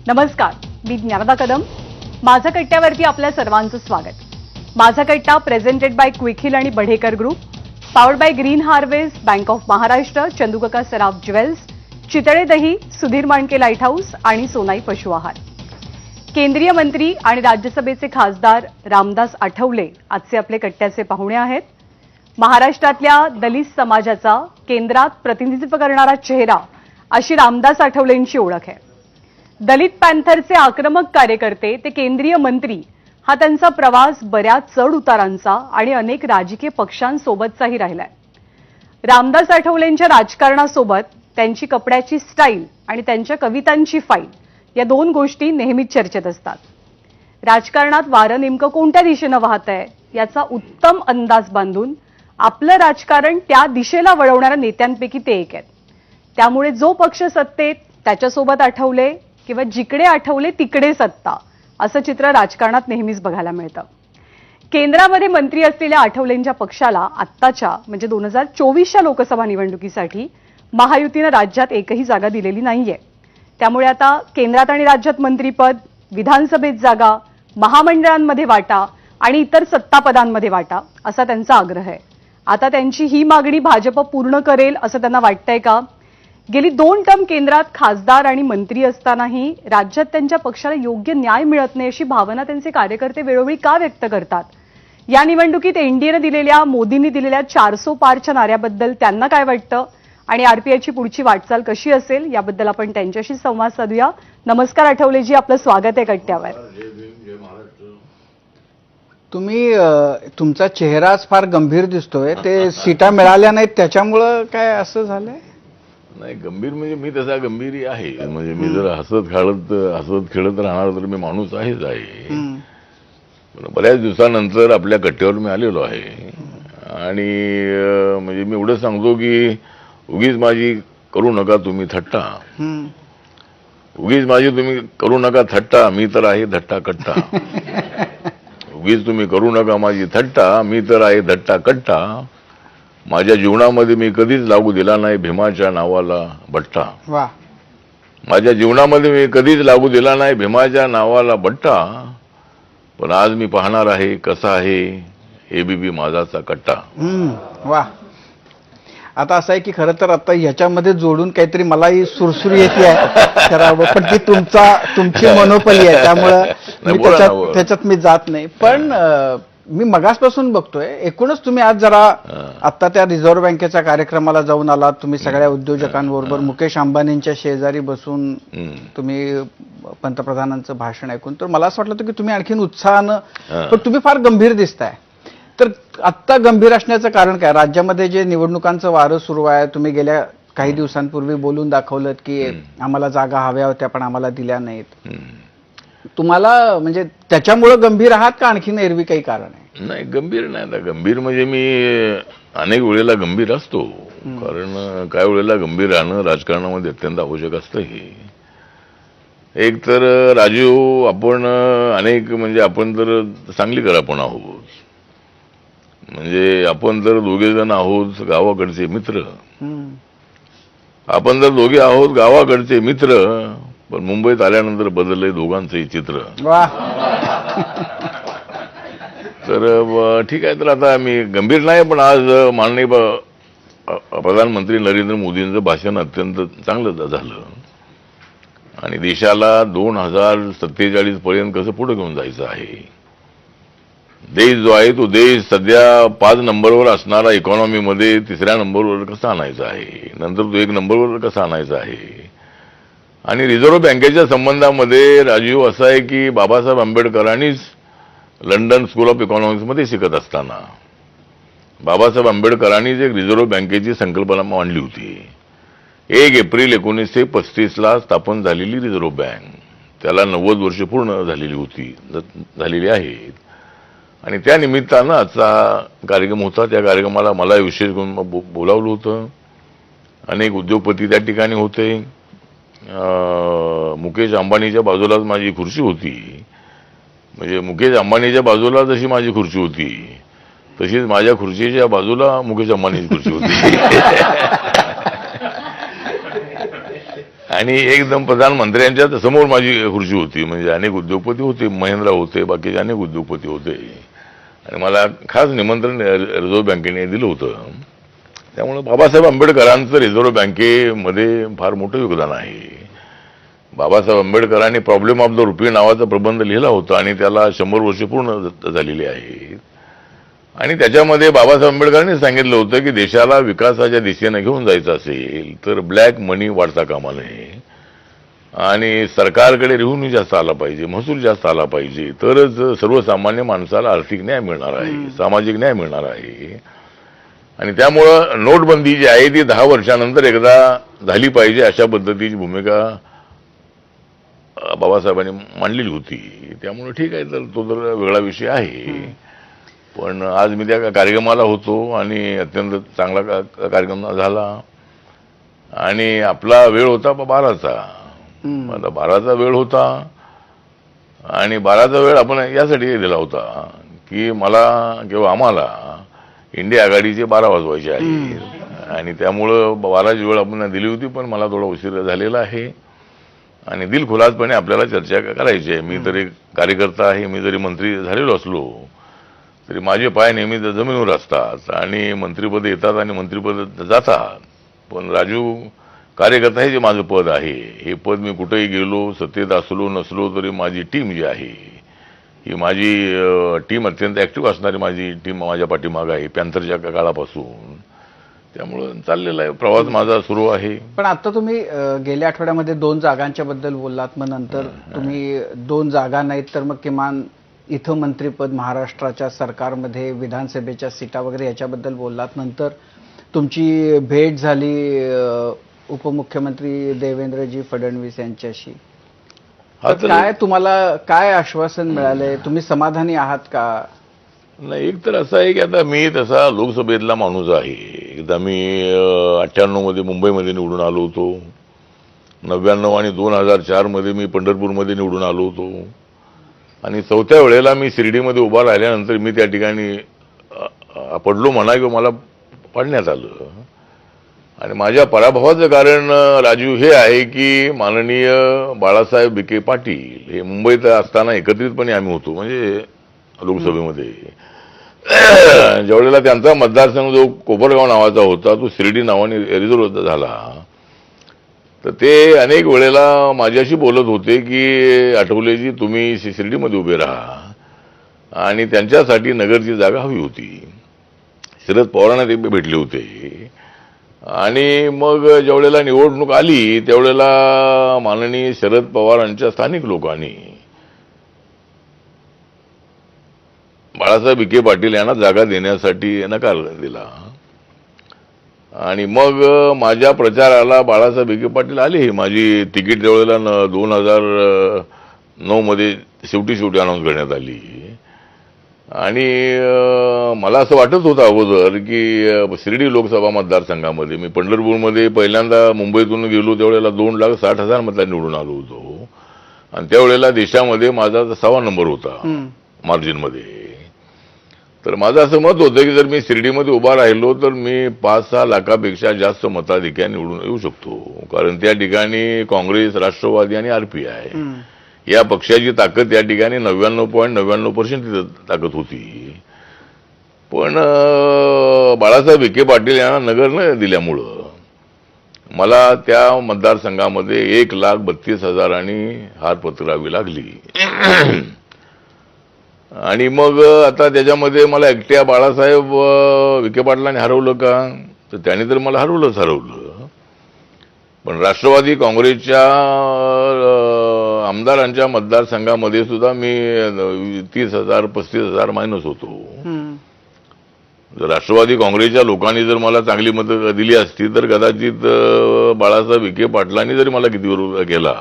नमस्कार, मी ज्ञानदा कदम. माझा कट्ट्यावरती आपल्या सर्वांचं स्वागत. माझा कट्टा प्रेझेंटेड बाय क्विक आणि Badhekar group, powered by Green Harvest, Bank of Maharashtra, Chandukaka Saraf jewels, Chitale दही, सुधीर मांडके लाईट हाऊस आणि सोनाई पशु आहार. केंद्रीय मंत्री आणि राज्यसभेचे खासदार रामदास आठवले आजचे आपले कट्ट्याचे पाहुणे आहेत. महाराष्ट्रातल्या दलित समाजाचा केंद्रात प्रतिनिधित्व करणारा चेहरा अशी रामदास आठवलेंची ओळख आहे. दलित पॅन्थरचे आक्रमक कार्यकर्ते ते केंद्रीय मंत्री हा त्यांचा प्रवास बऱ्याच चढ उतारांचा आणि अनेक राजकीय पक्षांसोबतचाही राहिलाय. रामदास आठवलेंच्या राजकारणासोबत त्यांची कपड्याची स्टाईल आणि त्यांच्या कवितांची फाईल या दोन गोष्टी नेहमीच चर्चेत असतात. राजकारणात वारं नेमकं कोणत्या दिशेनं वाहतंय याचा उत्तम अंदाज बांधून आपलं राजकारण त्या दिशेला वळवणाऱ्या नेत्यांपैकी ते एक आहेत. त्यामुळे जो पक्ष सत्तेत त्याच्यासोबत आठवले किंवा जिकडे आठवले तिकडे सत्ता असं चित्र राजकारणात नेहमीच बघायला मिळतं. केंद्रामध्ये मंत्री असलेल्या आठवलेंच्या पक्षाला आत्ताच्या म्हणजे 2024च्या लोकसभा निवडणुकीसाठी महायुतीनं राज्यात एकही जागा दिलेली नाहीये. त्यामुळे आता केंद्रात आणि राज्यात मंत्रीपद, विधानसभेत जागा, महामंडळांमध्ये वाटा आणि इतर सत्तापदांमध्ये वाटा असा त्यांचा आग्रह आहे. आता त्यांची ही मागणी भाजप पूर्ण करेल असं त्यांना वाटतंय का? गेली 2 टर्म केंद्रात खासदार आणि मंत्री असतानाही राज्यात त्यांच्या पक्षाला योग्य न्याय मिळत नाही अशी भावना त्यांचे कार्यकर्ते वेळोवेळी का व्यक्त करतात? या निवडणुकीत एनडीएनं दिलेल्या, मोदींनी दिलेल्या 400 पारच्या नाऱ्याबद्दल त्यांना काय वाटतं आणि आरपीआयची पुढची वाटचाल कशी असेल याबद्दल आपण त्यांच्याशी संवाद साधूया. नमस्कार आठवलेजी, आपलं स्वागत आहे कट्ट्यावर. तुम्ही तुमचा चेहराच फार गंभीर दिसतोय. ते सीटा मिळाल्या नाहीत त्याच्यामुळं काय असं झालंय? नाही, गंभीर म्हणजे मी तसा गंभीर आहे. म्हणजे मी जर हसत खेळत राहणार तर मी माणूस आहेच आहे. बऱ्याच दिवसानंतर आपल्या कट्ट्यावर मी आलेलो आहे आणि म्हणजे मी एवढं सांगतो की उगीच माझी करू नका तुम्ही थट्टा, उगीच माझी तुम्ही करू नका थट्टा, मी तर आहे धट्टा कट्टा. उगीच तुम्ही करू नका माझी थट्टा, मी तर आहे धट्टा कट्टा. माझ्या जीवनामध्ये मी कधीच लागू दिला नाही भीमाच्या नावाला बट्टा. वा. माझ्या जीवनामध्ये मी कधीच लागू दिला नाही भीमाच्या नावाला बट्टा. पण आज मी पाहणार आहे कसा आहे एबीपी माझाचा कट्टा. वा. आता असं आहे की खरं तर आता ह्याच्यामध्ये जोडून काहीतरी मलाही सुरसुरी येते आहे करावं, पण ती तुमची मनोपली आहे त्यामुळं त्याच्यात मी जात नाही. पण मी मगासपासून बघतोय एकूणच तुम्ही आज जरा आता त्या रिझर्व्ह बँकेच्या कार्यक्रमाला जाऊन आलात. तुम्ही सगळ्या उद्योजकांबरोबर मुकेश अंबानींच्या शेजारी बसून तुम्ही पंतप्रधानांचं भाषण ऐकून तर मला असं वाटलं होतं की तुम्ही आणखीन उत्साहानं, पण तुम्ही फार गंभीर दिसताय. तर आत्ता गंभीर असण्याचं कारण काय? राज्यामध्ये जे निवडणुकांचं वारं सुरू आहे, तुम्ही गेल्या काही दिवसांपूर्वी बोलून दाखवलं की आम्हाला जागा हव्या होत्या पण आम्हाला दिल्या नाहीत. तुम्हाला म्हणजे त्याच्यामुळे गंभीर आहात का आणखीन एरवी काही कारण आहे? नाही, गंभीर नाही. आता गंभीर म्हणजे मी अनेक वेळेला गंभीर असतो, कारण काही वेळेला गंभीर राहणं राजकारणामध्ये अत्यंत आवश्यक असतं. एक तर राजीव, आपण अनेक म्हणजे आपण तर सांगलीकर आपण आहोत, म्हणजे आपण जर दोघे जण आहोत गावाकडचे मित्र. आपण जर दोघे आहोत गावाकडचे मित्र, पण मुंबईत आल्यानंतर बदललंय दोघांचंही चित्र. तर ठीक आहे, तर आता मी गंभीर नाही. पण आज माननीय प्रधानमंत्री नरेंद्र मोदींचं भाषण अत्यंत चांगलं झालं आणि देशाला 2047 पर्यंत कसं पुढे घेऊन जायचं आहे. देश जो आहे तो देश सध्या 5 नंबरवर असणारा इकॉनॉमीमध्ये 3ऱ्या नंबरवर कसा आणायचा आहे, नंतर तो 1 नंबरवर कसा आणायचा आहे. आणि रिझर्व्ह बँकेच्या संबंधामध्ये राजीव असा आहे की बाबासाहेब आंबेडकरांनीच लंडन स्कूल ऑफ इकॉनॉमिक्समध्ये शिकत असताना बाबासाहेब आंबेडकरांनीच एक रिझर्व्ह बँकेची संकल्पना मांडली होती. 1 एप्रिल 1935 स्थापन झालेली रिझर्व्ह बँक, त्याला 90 वर्ष पूर्ण झालेली आहेत. आणि त्या निमित्तानं आजचा कार्यक्रम होता. त्या कार्यक्रमाला मला विशेष करून बोलावलं होतं. अनेक उद्योगपती त्या ठिकाणी होते. मुकेश अंबानीच्या बाजूलाच माझी खुर्ची होती. म्हणजे मुकेश अंबानीच्या बाजूला जशी माझी खुर्ची होती तशीच माझ्या खुर्चीच्या बाजूला मुकेश अंबानीची खुर्ची होती. आणि एकदम प्रधानमंत्र्यांच्या समोर माझी खुर्ची होती. म्हणजे अनेक उद्योगपती होते, महिंद्रा होते, बाकीचे अनेक उद्योगपती होते आणि मला खास निमंत्रण रिझर्व्ह बँकेने दिलं होतं. त्यामुळे बाबासाहेब आंबेडकरांचं रिझर्व्ह बँकेमध्ये फार मोठं योगदान आहे. बाबासाहेब आंबेडकरांनी प्रॉब्लेम ऑफ द रुपी नावाचा प्रबंध लिहिला होता आणि त्याला 100 वर्ष पूर्ण झालेली आहेत. आणि त्याच्यामध्ये बाबासाहेब आंबेडकरांनी सांगितलं होतं की देशाला विकासाच्या दिशेने घेऊन जायचं असेल तर ब्लॅक मनी वाढता कामा नये आणि सरकारकडे रेव्हेन्यू जास्त आला पाहिजे, महसूल जास्त आला पाहिजे, तरच सर्वसामान्य माणसाला आर्थिक न्याय मिळणार आहे, सामाजिक न्याय मिळणार आहे. आणि त्यामुळं नोटबंदी जी आहे ती 10 वर्षानंतर एकदा झाली पाहिजे अशा पद्धतीची भूमिका बाबासाहेबांनी मांडलेली होती. त्यामुळे ठीक आहे, तर तो तर वेगळा विषय आहे. पण आज मी त्या कार्यक्रमाला होतो आणि अत्यंत चांगला कार्यक्रम झाला आणि आपला वेळ होता 12चा. आता 12चा वेळ होता आणि 12चा वेळ आपण यासाठी दिला होता की मला किंवा आम्हाला इंडिया आघाडीचे 12 वाजवायचे आहे आणि त्यामुळं 12ची वेळ आपण दिली होती. पण मला थोडा उशीर झालेला आहे आणि दिलखुलासपणे आपल्याला चर्चा करायची आहे. मी तरी कार्यकर्ता आहे, मी जरी मंत्री झालेलो असलो तरी माझे पाय नेहमी जमिनीवर असतात आणि मंत्रिपद येतात आणि मंत्रिपद जातात. पण राजू कार्यकर्ता हे जे माझं पद आहे, हे पद मी कुठेही गेलो, सत्तेत असलो नसलो तरी माझी टीम जी आहे ही माझी टीम अत्यंत ऍक्टिव्ह असणारी माझी टीम माझ्या पाठीमागं आहे पॅन्थरच्या काळापासून. त्यामुळं चाललेला आहे प्रवास माझा सुरू आहे. पण आता तुम्ही गेल्या आठवड्यामध्ये 2 जागांच्या बद्दल बोललात, मग नंतर तुम्ही 2 जागा नाहीत तर मग किमान इथं मंत्रिपद महाराष्ट्राच्या सरकारमध्ये विधानसभेच्या सीटा वगैरे याच्याबद्दल बोललात. नंतर तुमची भेट झाली उपमुख्यमंत्री देवेंद्रजी फडणवीस यांच्याशी. काय तुम्हाला काय आश्वासन मिळालंय? तुम्ही समाधानी आहात का? नाही, एक तर असं आहे की आता मी तसा लोकसभेतला माणूस आहे. एकदा मी 98 मध्ये मुंबईमध्ये निवडून आलो होतो, 99 आणि 2004 मध्ये मी पंढरपूरमध्ये निवडून आलो होतो आणि 4थ्या वेळेला मी शिर्डीमध्ये उभा राहिल्यानंतर मी त्या ठिकाणी पडलो म्हणा किंवा मला पाडण्यात आलं. आणि माझ्या पराभवाचं कारण राजू हे आहे की माननीय बाळासाहेब विखे पाटील हे मुंबईत असताना एकत्रितपणे आम्ही होतो म्हणजे लोकसभेमध्ये. ज्यावेळेला त्यांचा मतदारसंघ जो कोपरगाव नावाचा होता तो शिर्डी नावाने रिझर्व्ह झाला तर ते अनेक वेळेला माझ्याशी बोलत होते की आठवलेजी तुम्ही शिर्डीमध्ये उभे राहा आणि त्यांच्यासाठी नगरची जागा हवी होती. शरद पवारांना ते भेटले होते आणि मग ज्यावेळेला निवडणूक आली त्यावेळेला माननीय शरद पवारांच्या स्थानिक लोकांनी बाळासाहेब विखे पाटील यांना जागा देण्यासाठी नकार दिला आणि मग माझ्या प्रचाराला बाळासाहेब विखे पाटील आले. माझी तिकीट त्यावेळेला 2009 मध्ये शेवटी अनाऊन्स करण्यात आली आणि मला असं वाटत होतं अगोदर की शिर्डी लोकसभा मतदारसंघामध्ये मी पंढरपूरमध्ये पहिल्यांदा मुंबईतून गेलो त्यावेळेला 2,60,000 मतांनी निवडून आलो होतो आणि त्यावेळेला देशामध्ये माझा 6वा नंबर होता मार्जिनमध्ये. तर माझं असं मत होतं की जर मी शिर्डीमध्ये उभा राहिलो तर मी 5-6 लाखापेक्षा जास्त मताधिक्याने निवडून येऊ शकतो. कारण त्या ठिकाणी काँग्रेस, राष्ट्रवादी आणि RPI या पक्षाची ताकद त्या ठिकाणी 99.99% ताकद होती. पण बाळासाहेब विखे पाटील यांना नगर न दिल्यामुळं मला त्या मतदारसंघामध्ये 1,32,000 हार पत्करावी लागली. आणि मग आता त्याच्यामध्ये मला एकट्या बाळासाहेब विखे पाटलांनी हरवलं का? तर त्यांनी तर मला हरवलं. पण राष्ट्रवादी काँग्रेसच्या आमदारांच्या मतदारसंघामध्ये सुद्धा मी 30,000-35,000 मायनस होतो. जर राष्ट्रवादी काँग्रेसच्या लोकांनी जर मला चांगली मतं दिली असती तर कदाचित बाळासाहेब विखे पाटलांनी जरी मला किती विरोध केला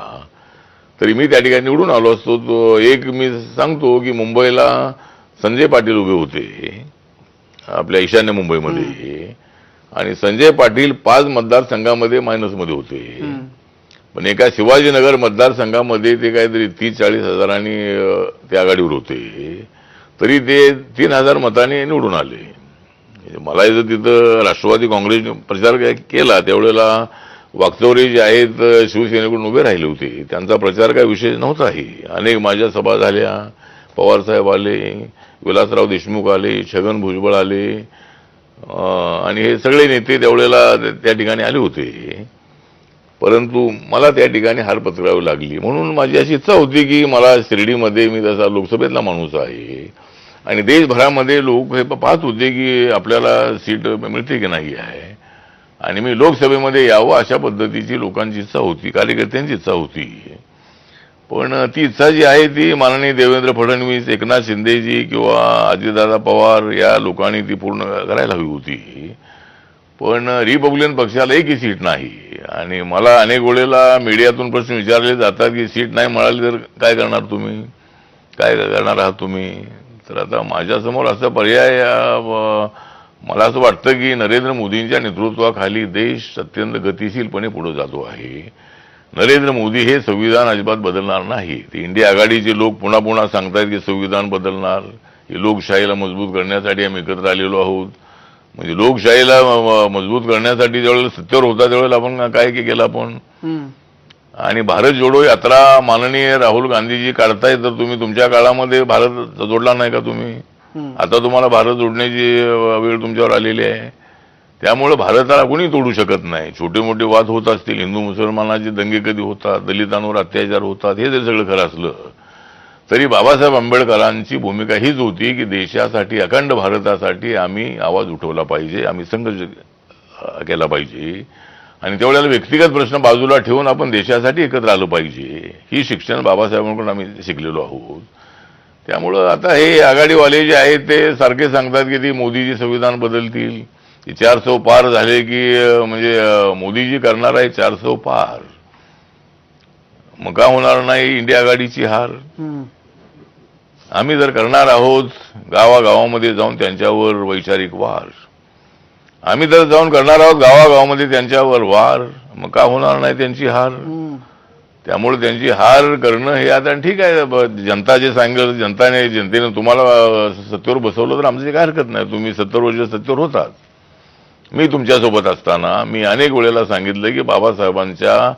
तरी मी त्या ठिकाणी निवडून आलो असतो. तो एक मी सांगतो की मुंबईला संजय पाटील उभे होते आपल्या ईशान्य मुंबईमध्ये आणि संजय पाटील 5 मतदारसंघामध्ये मायनसमध्ये होते. पण एका शिवाजीनगर मतदारसंघामध्ये ते काहीतरी 30-40 हजारांनी ते आघाडीवर होते तरी ते 3,000 मतांनी निवडून आले. मला जर तिथं राष्ट्रवादी काँग्रेसने प्रचार केला त्यावेळेला वाकचौरे जे आहेत शिवसेनेकडून उभे राहिले होते, त्यांचा प्रचार काय विशेष नव्हताही. अनेक माझ्या सभा झाल्या, पवारसाहेब आले, विलासराव देशमुख आले, छगन भुजबळ आले, आणि हे सगळे नेते त्यावेळेला त्या ठिकाणी आले होते. परंतु मला त्या ठिकाणी हार पत्करावी लागली. म्हणून माझी अशी इच्छा होती की मला शिर्डीमध्ये, मी तसा लोकसभेतला माणूस आहे आणि देशभरामध्ये लोक हे पाहत होते की आपल्याला सीट मिळते की नाही आहे, आणि मी लोकसभेमध्ये यावं अशा पद्धतीची लोकांची इच्छा होती, कार्यकर्त्यांची इच्छा होती. पण ती इच्छा जी आहे ती माननीय देवेंद्र फडणवीस, एकनाथ शिंदेजी किंवा अजितदादा पवार या लोकांनी ती पूर्ण करायला हवी होती. पण रिपब्लिकन पक्षाला एकही सीट नाही. आणि मला अनेक वेळेला मीडियातून प्रश्न विचारले जातात की सीट नाही मिळाली तर काय करणार तुम्ही, काय करणार आहात तुम्ही. तर आता माझ्यासमोर असा पर्याय, मला असं वाटतं की नरेंद्र मोदींच्या नेतृत्वाखाली देश अत्यंत गतिशीलपणे पुढे जातो आहे. नरेंद्र मोदी हे संविधान अजिबात बदलणार नाही. ते इंडिया आघाडीचे लोक पुन्हा पुन्हा सांगतायत की संविधान बदलणार. हे लोकशाहीला मजबूत करण्यासाठी आम्ही एकत्र आलेलो आहोत. म्हणजे लोकशाहीला मजबूत करण्यासाठी ज्यावेळेला सत्तेवर होता त्यावेळेला आपण काय केलं आपण. आणि भारत जोडो यात्रा माननीय राहुल गांधीजी काढताय, तर तुम्ही तुमच्या काळामध्ये भारत जोडला नाही का तुम्ही. आता तुम्हाला भारत जोडण्याची वेळ तुमच्यावर आलेली आहे. त्यामुळे भारताला कोणी तोडू शकत नाही. छोटे मोठे वाद होत असतील, हिंदू मुसलमानाचे दंगे कधी होतात, दलितांवर अत्याचार होतात, हे जर सगळं खरं असलं तरी बाबासाहेब आंबेडकरांची भूमिका हीच होती की देशासाठी, अखंड भारतासाठी आम्ही आवाज उठवला पाहिजे, आम्ही संघर्ष केला पाहिजे. आणि त्यावेळेला व्यक्तिगत प्रश्न बाजूला ठेवून आपण देशासाठी एकत्र आलं पाहिजे. ही शिक्षण बाबासाहेबांकडून आम्ही शिकलेलो आहोत. त्यामुळं आता हे आघाडीवाले जे आहेत ते सारखे सांगतात की ती मोदीजी संविधान बदलतील, 400 पार झाले की म्हणजे मोदीजी करणार आहे 400 पार. मग का होणार नाही इंडिया आघाडीची हार. आम्ही जर करणार आहोत गावागावामध्ये जाऊन त्यांच्यावर वैचारिक वार, आम्ही जर जाऊन करणार आहोत गावागावामध्ये त्यांच्यावर वार, मग का होणार नाही त्यांची हार. त्यामुळे त्यांची हार करणं हे आता ठीक आहे. जनता जे सांगेल, जनतेने तुम्हाला सत्तेवर बसवलं तर आमची काय हरकत नाही. तुम्ही 70 वर्ष सत्तेवर होतात. मी तुमच्यासोबत असताना मी अनेक वेळेला सांगितलं की बाबासाहेबांच्या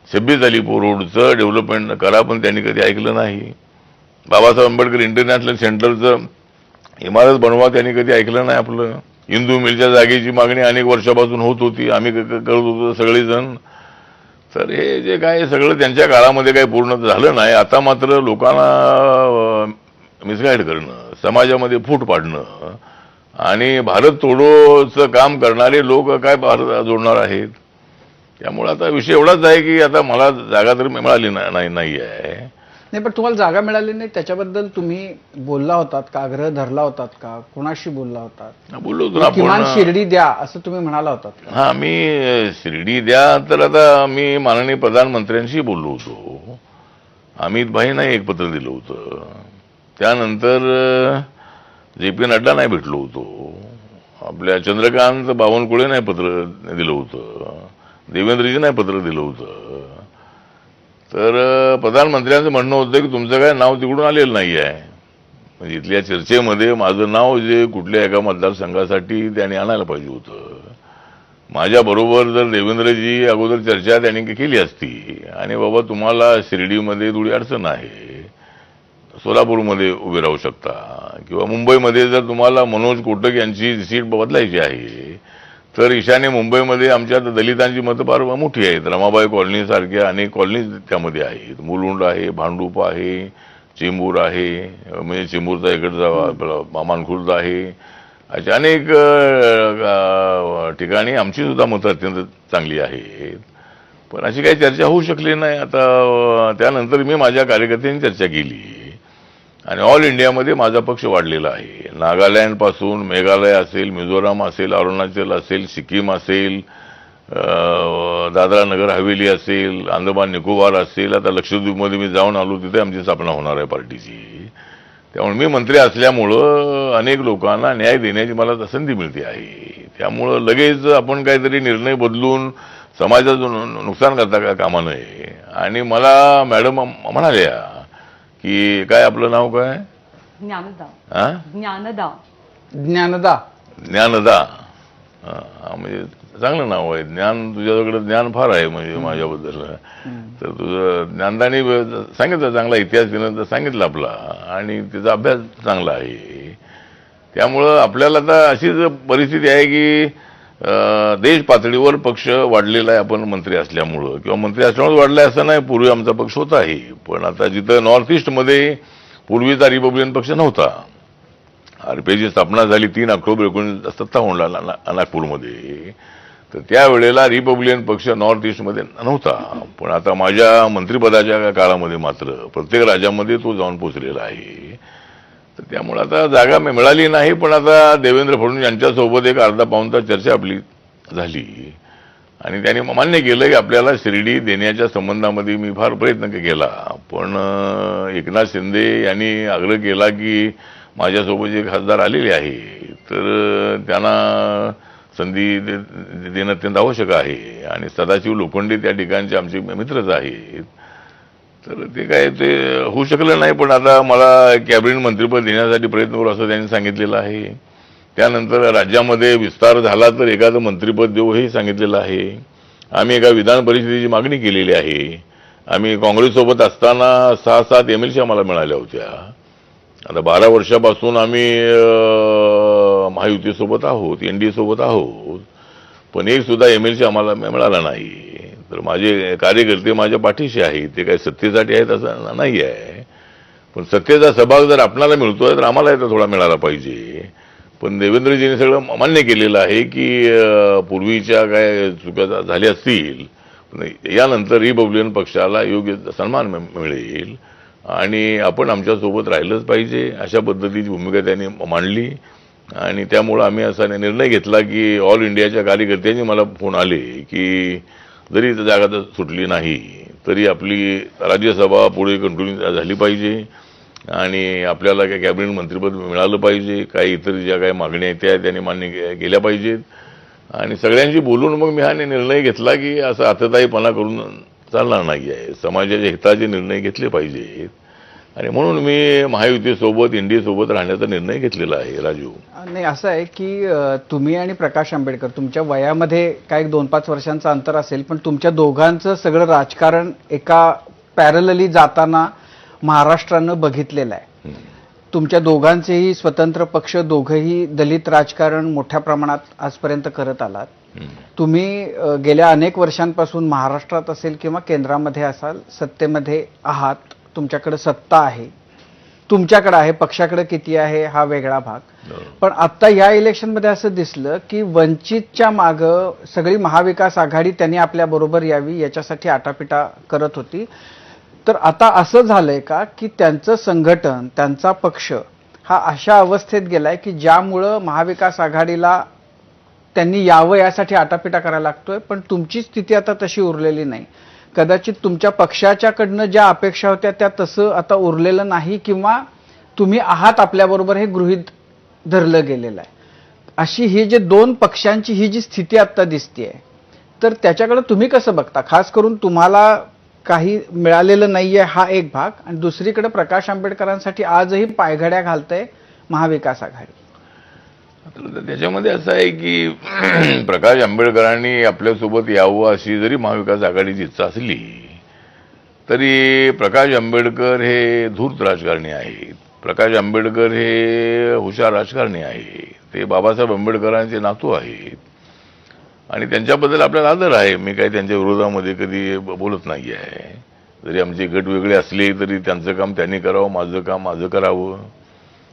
26 अलीपूर रोडचं डेव्हलपमेंट करा, पण त्यांनी कधी ऐकलं नाही. बाबासाहेब आंबेडकर इंटरनॅशनल सेंटरचं इमारत बनवा, त्यांनी कधी ऐकलं नाही आपलं. हिंदू मिलच्या जागेची मागणी अनेक वर्षापासून होत होती, आम्ही करत होतो सगळेजण. तर हे जे काय सगळं त्यांच्या काळामध्ये काही पूर्ण झालं नाही. आता मात्र लोकांना मिसगाईड करणं, समाजामध्ये फूट पाडणं आणि भारत तोडोचं काम करणारे लोक काय भारत जोडणार आहेत. त्यामुळे आता विषय एवढाच आहे की आता मला जागा तर मिळाली नाही आहे. नाही, पण तुम्हाला जागा मिळाली नाही त्याच्याबद्दल तुम्ही बोलला होतात का, आग्रह धरला होतात का, कोणाशी बोलला होतात. बोललो होतो किमान शिर्डी द्या असं तुम्ही म्हणाला होतात. हा, मी शिर्डी द्या तर आता मी माननीय प्रधानमंत्र्यांशी बोललो होतो. अमित भाईंना एक पत्र दिलं होतं. त्यानंतर JP नड्डा नाही भेटलो होतो. आपल्या चंद्रकांत बावनकुळे नाही पत्र दिलं होतं. देवेंद्रजी नाही पत्र दिलं होतं. तर प्रधानमंत्र्यांचं म्हणणं होतं की तुमचं काय नाव तिकडून आलेलं नाही आहे. म्हणजे इथल्या चर्चेमध्ये माझं नाव जे कुठल्या एका मतदारसंघासाठी त्यांनी आणायला पाहिजे होतं. माझ्याबरोबर जर देवेंद्रजी अगोदर चर्चा त्यांनी केली असती आणि बाबा तुम्हाला शिर्डीमध्ये थोडी अडचण आहे, सोलापूरमध्ये उभे राहू शकता, किंवा मुंबईमध्ये जर तुम्हाला मनोज कोटक यांची सीट बदलायची आहे तर ईशान्य मुंबईमध्ये आमच्या दलितांची मतं फार मोठी आहेत. रमाबाई कॉलनी सारख्या अनेक कॉलनीज त्यामध्ये आहेत. मुलुंड आहे, भांडूप आहे, चेंबूर आहे, म्हणजे चेंबूरचा इकडचा मानखुर्द आहे. अशा अनेक ठिकाणी आमची सुद्धा मतं अत्यंत चांगली आहेत. पण अशी काही चर्चा होऊ शकली नाही. आता त्यानंतर मी माझ्या कार्यकर्त्यांनी चर्चा केली आणि ऑल इंडियामध्ये माझा पक्ष वाढलेला आहे. नागालँड पासून मेघालय असेल, मिझोराम असेल, अरुणाचल असेल, सिक्कीम असेल, दादरा नगर हवेली असेल, अंदमान निकोबार असेल, आता लक्षद्वीपमध्ये मी जाऊन आलो, तिथे आमची स्थापना होणार आहे पार्टीची. त्यामुळे मी मंत्री असल्यामुळं अनेक लोकांना न्याय देण्याची मला संधी मिळते आहे. त्यामुळं लगेच आपण काहीतरी निर्णय बदलून समाजाचं नुकसान करता कामा नये. आणि मला मॅडम म्हणाल्या की काय आपलं नाव काय, ज्ञानदा. ज्ञानदा ज्ञानदा, म्हणजे चांगलं नाव आहे. तुझ्याकडे ज्ञान फार आहे म्हणजे माझ्याबद्दल. तर तुझं ज्ञानदानी सांगितलं, चांगला इतिहास दिला तर सांगितलं आपला, आणि त्याचा अभ्यास चांगला आहे. त्यामुळं आपल्याला आता अशीच परिस्थिती आहे की देश पातळीवर पक्ष वाढलेला आहे. आपण मंत्री असल्यामुळं किंवा मंत्री असल्यामुळे वाढलाय असं नाही, पूर्वी आमचा पक्ष होताही. पण आता जिथं नॉर्थ ईस्टमध्ये पूर्वीचा रिपब्लिकन पक्ष नव्हता, आरपीआयची स्थापना झाली 3 ऑक्टोबर 1957 नागपूरमध्ये, तर त्यावेळेला रिपब्लिकन पक्ष नॉर्थ ईस्टमध्ये नव्हता. पण आता माझ्या मंत्रिपदाच्या काळामध्ये मात्र प्रत्येक राज्यामध्ये तो जाऊन पोचलेला आहे. तर त्यामुळे आता जागा मिळाली नाही, पण आता देवेंद्र फडणवीस यांच्यासोबत एक अर्धा पाऊण तास चर्चा आपली झाली आणि त्यांनी मान्य केलं की आपल्याला शिर्डी देण्याच्या संबंधामध्ये मी फार प्रयत्न केला, पण एकनाथ शिंदे यांनी आग्रह केला की माझ्यासोबत जे खासदार आलेले आहे तर त्यांना संधी देणं अत्यंत आवश्यक आहे, आणि सदाशिव लोखंडे त्या ठिकाणचे आमचे मित्रच आहेत. तर ते काय ते होऊ शकलं नाही, पण आता मला कॅबिनेट मंत्रिपद देण्यासाठी प्रयत्न करू असं त्यांनी सांगितलेलं आहे. त्यानंतर राज्यामध्ये विस्तार झाला तर एखादं मंत्रिपद देऊ हे सांगितलेलं आहे. आम्ही एका विधान परिषदेची मागणी केलेली आहे. आम्ही काँग्रेससोबत असताना 6-7 MLC आम्हाला मिळाल्या होत्या. आता 12 वर्षापासून आम्ही महायुतीसोबत आहोत, NDA सोबत आहोत, पण एक सुद्धा MLC आम्हाला मिळाला नाही. तर माझे कार्यकर्ते माझ्या पाठीशी आहेत, ते काही सत्तेसाठी आहेत असं नाही आहे. पण सत्तेचा सहभाग जर आपल्याला मिळतोय तर आम्हाला तर थोडा मिळाला पाहिजे. पण देवेंद्रजींनी सगळं मान्य केलेलं आहे की पूर्वीच्या काय चुका झाल्या असतील, यानंतर रिपब्लिकन पक्षाला योग्य सन्मान मिळेल आणि आपण आमच्यासोबत राहिलंच पाहिजे, अशा पद्धतीची भूमिका त्यांनी मांडली. आणि त्यामुळं आम्ही असा निर्णय घेतला की ऑल इंडियाच्या कार्यकर्त्यांनी मला फोन आले की जरी जागा सुटली नाही तरी आपली राज्यसभा पुढे कंटिन्यू झाली पाहिजे आणि आपल्याला काही कॅबिनेट मंत्रिपद मिळालं पाहिजे, काही इतर ज्या काही मागण्या आहेत त्या त्यांनी मान्य केल्या पाहिजेत. आणि सगळ्यांशी बोलून मग मी हा निर्णय घेतला की असं आतताईपणा करून चालणार नाही आहे, समाजाच्या हिताचे निर्णय घेतले पाहिजेत. आणि म्हणून मी महायुतीसोबत NDA सोबत राहण्याचा निर्णय घेतलेला आहे. राजू, नाही असं आहे की तुम्ही आणि प्रकाश आंबेडकर तुमच्या वयामध्ये काय 2-5 वर्षांचं अंतर असेल, पण तुमच्या दोघांचं सगळं राजकारण एका पॅरलली जाताना महाराष्ट्रानं बघितलेलं आहे. तुमच्या दोघांचेही स्वतंत्र पक्ष, दोघंही दलित राजकारण मोठ्या प्रमाणात आजपर्यंत करत आलात. तुम्ही गेल्या अनेक वर्षांपासून महाराष्ट्रात असेल किंवा केंद्रामध्ये असाल सत्तेमध्ये आहात, तुमच्याकडे सत्ता आहे, तुमच्याकडे आहे, पक्षाकडे किती आहे हा वेगळा भाग. पण आता या इलेक्शनमध्ये असं दिसलं की वंचितच्या मागं सगळी महाविकास आघाडी त्यांनी आपल्या बरोबर यावी याच्यासाठी आटापिटा करत होती. तर आता असं झालंय का की त्यांचं संघटन, त्यांचा पक्ष हा अशा अवस्थेत गेलाय की ज्यामुळं महाविकास आघाडीला त्यांनी यावं यासाठी आटापिटा करायला लागतोय, पण तुमची स्थिती आता तशी उरलेली नाही. कदाचित तुमच्या पक्षाच्याकडनं ज्या अपेक्षा होत्या त्या तसं आता उरलेलं नाही, किंवा तुम्ही आहात आपल्याबरोबर हे गृहीत धरलं गेलेलं आहे. अशी ही जे 2 पक्षांची ही जी स्थिती आता दिसतेय, तर त्याच्याकडे तुम्ही कसं बघता? खास करून तुम्हाला काही मिळालेलं नाहीये हा एक भाग, आणि दुसरीकडे प्रकाश आंबेडकरांसाठी आजही पायघड्या घालतंय महाविकास आघाडी. त्याच्यामध्ये असं आहे की प्रकाश आंबेडकरांनी आपल्यासोबत यावं अशी जरी महाविकास आघाडीची इच्छा असली तरी प्रकाश आंबेडकर हे धूर्त राजकारणी आहेत. प्रकाश आंबेडकर हे हुशार राजकारणी आहेत. ते बाबासाहेब आंबेडकरांचे नातू आहेत आणि त्यांच्याबद्दल आपल्याला आदर आहे. मी काही त्यांच्या विरोधामध्ये कधी बोलत नाही आहे. जरी आमचे गट वेगळे असले तरी त्यांचं काम त्यांनी करावं, माझं काम माझं करावं.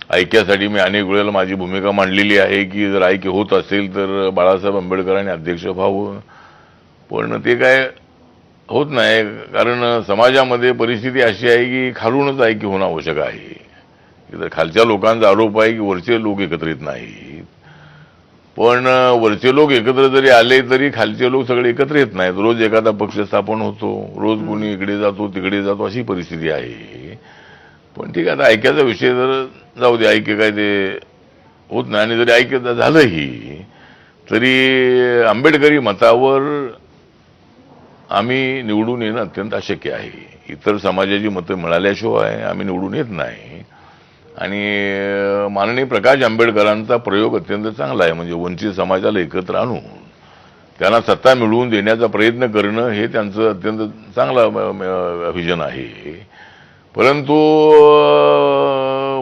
ऐक्यासाठी मी अनेक वेळेला माझी भूमिका मांडलेली आहे की जर ऐक्य होत असेल तर बाळासाहेब आंबेडकरांनी अध्यक्ष व्हावं, पण ते काय होत नाही. कारण समाजामध्ये परिस्थिती अशी आहे की खालूनच ऐक्य होणं आवश्यक आहे. खालच्या लोकांचा आरोप आहे की वरचे लोक एकत्रित नाहीत, पण वरचे लोक एकत्र जरी आले तरी खालचे लोक सगळे एकत्र येत नाहीत. रोज एखादा पक्ष स्थापन होतो, रोज कोणी इकडे जातो तिकडे जातो, अशी परिस्थिती आहे. पण ठीक आहे, आता ऐक्याचा विषय जर जाऊ दे, ऐक्य काय ते होत नाही. आणि जरी ऐक्य झालंही तरी आंबेडकरी मतावर आम्ही निवडून येणं अत्यंत अशक्य आहे. इतर समाजाची मतं मिळाल्याशिवाय आम्ही निवडून येत नाही. आणि माननीय प्रकाश आंबेडकरांचा प्रयोग अत्यंत चांगला आहे, म्हणजे वंचित समाजाला एकत्र आणून त्यांना सत्ता मिळवून देण्याचा प्रयत्न करणं हे त्यांचं अत्यंत चांगला व्हिजन आहे. परंतु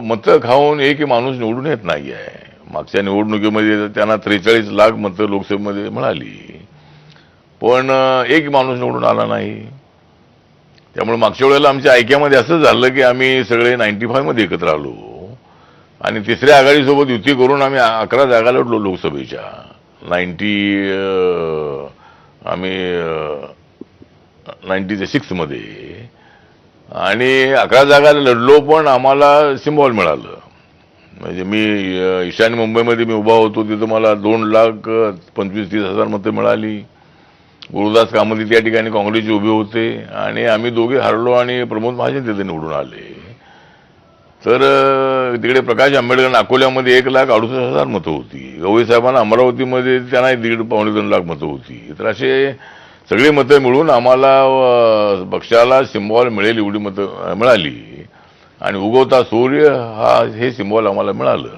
मतं खाऊन एक माणूस निवडून येत नाही आहे. मागच्या निवडणुकीमध्ये त्यांना 43 लाख मतं लोकसभेमध्ये मिळाली, पण एक माणूस निवडून आला नाही. त्यामुळे मागच्या वेळेला आमच्या ऐक्यामध्ये असं झालं की आम्ही सगळे 95 मध्ये एकत्र आलो आणि तिसऱ्या आघाडीसोबत युती करून आम्ही 11 जागा लढलो लोकसभेच्या. आम्ही 96 मध्ये आणि 11 जागा लढलो, पण आम्हाला सिम्बॉल मिळालं. म्हणजे मी ईशान्य मुंबईमध्ये मी उभा होतो, तिथं मला 2,25,30,000 मतं मिळाली. गुरुदास कामती त्या ठिकाणी काँग्रेसचे उभे होते आणि आम्ही दोघे हरलो आणि प्रमोद महाजन तिथे निवडून आले. तर तिकडे प्रकाश आंबेडकर अकोल्यामध्ये 1,68,000 मतं होती. गवई साहेबांना अमरावतीमध्ये त्यांना 1.5-2 लाख मतं होती. तर असे सगळी मतं मिळून आम्हाला पक्षाला सिम्बॉल मिळेल एवढी मतं मिळाली आणि उगवता सूर्य हे सिम्बॉल आम्हाला मिळालं.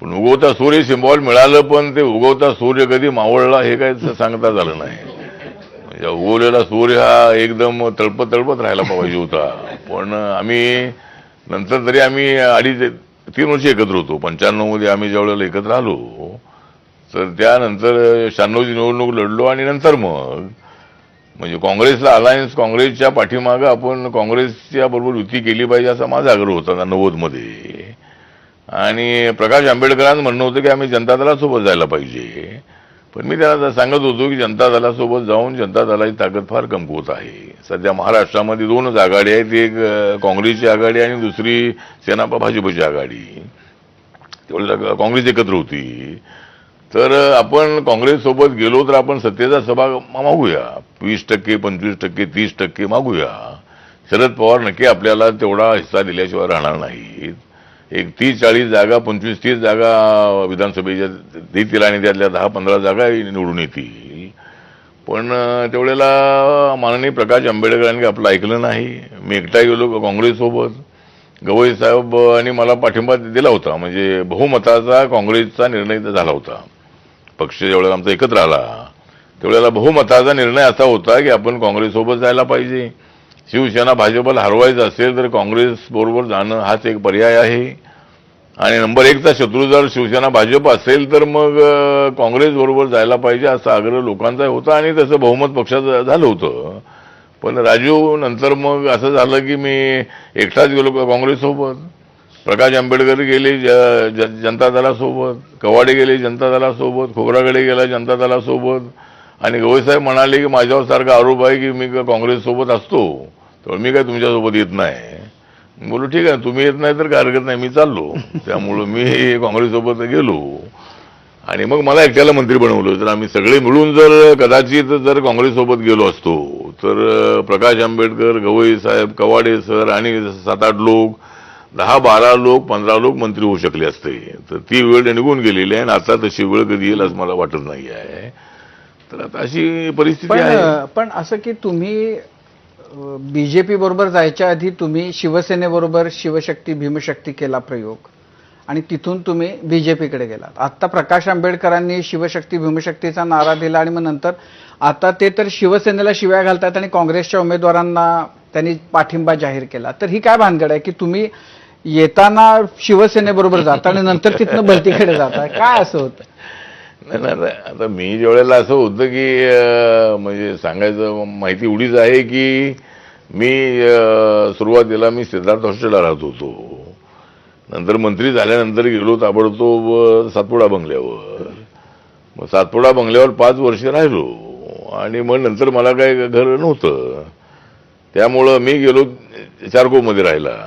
पण उगवता सूर्य सिम्बॉल मिळालं, पण ते उगवता सूर्य कधी मावळला हे काय सांगता झालं नाही. म्हणजे उगवलेला सूर्य हा एकदम तळपत राहायला पाहिजे होता. पण आम्ही नंतर तरी आम्ही 2.5-3 वर्ष एकत्र होतो. 95 मध्ये आम्ही ज्यावेळेला एकत्र आलो, तर त्यानंतर 96ची निवडणूक लढलो आणि नंतर मग म्हणजे काँग्रेसला अलायन्स, काँग्रेसच्या पाठीमागं आपण काँग्रेसच्या बरोबर युती केली पाहिजे असा माझा आग्रह होता 90 मध्ये. आणि प्रकाश आंबेडकरांचं म्हणणं होतं की आम्ही जनता दलासोबत जायला पाहिजे. पण मी त्यांना सांगत होतो की जनता दलासोबत जाऊन जनता दलाची ताकद फार कमकुवत आहे. सध्या महाराष्ट्रामध्ये 2च आघाडी आहेत, एक काँग्रेसची आघाडी आणि दुसरी सेना भाजपची आघाडी. तेवढ्या काँग्रेस एकत्र होती. तर आपण काँग्रेससोबत गेलो तर आपण सत्तेचा सहभाग मागूया, 20%, 25%, 30% मागूया. शरद पवार नक्की आपल्याला तेवढा हिस्सा दिल्याशिवाय राहणार नाहीत. एक 30-40 जागा, 25-30 जागा विधानसभेच्या देतील आणि त्यातल्या 10-15 जागा निवडून येतील. पण तेवढ्याला माननीय प्रकाश आंबेडकरांनी आपलं ऐकलं नाही. मी एकटा गेलो काँग्रेससोबत. गवई साहेबांनी मला पाठिंबा दिला होता. म्हणजे बहुमताचा काँग्रेसचा निर्णय झाला होता. पक्ष जेवढा आमचा एकत्र आला तेवढ्याला बहुमताचा निर्णय असा होता की आपण काँग्रेससोबत जायला पाहिजे. शिवसेना भाजपला हरवायचं असेल तर काँग्रेस बरोबर जाणं हाच एक पर्याय आहे. आणि नंबर 1चा शत्रू जर शिवसेना भाजप असेल तर मग काँग्रेस बरोबर जायला पाहिजे असा आग्रह लोकांचा होता आणि तसं बहुमत पक्षाचं झालं होतं. पण राजू नंतर मग असं झालं की मी एकटाच गेलो काँग्रेससोबत. प्रकाश आंबेडकर गेले जनता दलासोबत, कवाडे गेले जनता दलासोबत, खोब्रागडे गेला जनता दलासोबत आणि गवईसाहेब म्हणाले की माझ्यावर सारखा आरोप आहे की मी काँग्रेससोबत असतो तर मी काय तुमच्यासोबत येत नाही. बोलू ठीक आहे, तुम्ही येत नाही तर काय हरकत नाही, मी चाललो. त्यामुळं मी काँग्रेससोबत गेलो आणि मग मला एकट्याला मंत्री बनवलं. तर आम्ही सगळे मिळून जर कदाचित जर काँग्रेससोबत गेलो असतो तर प्रकाश आंबेडकर, गवई साहेब, कवाडे सर आणि 7-8 लोक, 10-12 लोक, 15 लोक मंत्री होऊ शकले असते. तर ती वेळ निघून गेलेली आहे आणि आता तशी वेळ कधी येईल असं मला वाटत नाही आहे. तर आता अशी परिस्थिती आहे. पण असं की तुम्ही बीजेपी बरोबर जायच्या आधी तुम्ही शिवसेनेबरोबर शिवशक्ती भीमशक्ती केला प्रयोग आणि तिथून तुम्ही बीजेपीकडे गेलात. आता प्रकाश आंबेडकरांनी शिवशक्ती भीमशक्तीचा नारा दिला आणि मग नंतर आता ते तर शिवसेनेला शिव्या घालतात आणि काँग्रेसच्या उमेदवारांना त्यांनी पाठिंबा जाहीर केला. तर ही काय भानगड आहे की तुम्ही येताना शिवसेनेबरोबर जाता आणि नंतर तिथनं भलतीकडे जाता? काय असं होतं? नाही, आता मी ज्यावेळेला असं होतं की म्हणजे सांगायचं माहिती एवढीच आहे की मी सुरुवातीला मी सिद्धार्थ हॉस्टेलला राहत होतो. नंतर मंत्री झाल्यानंतर गेलो ताबडतोब सातपुडा बंगल्यावर. मग सातपुडा बंगल्यावर 5 वर्ष राहिलो आणि मग नंतर मला काय घर नव्हतं. त्यामुळं मी गेलो चारकोपमध्ये राहिला.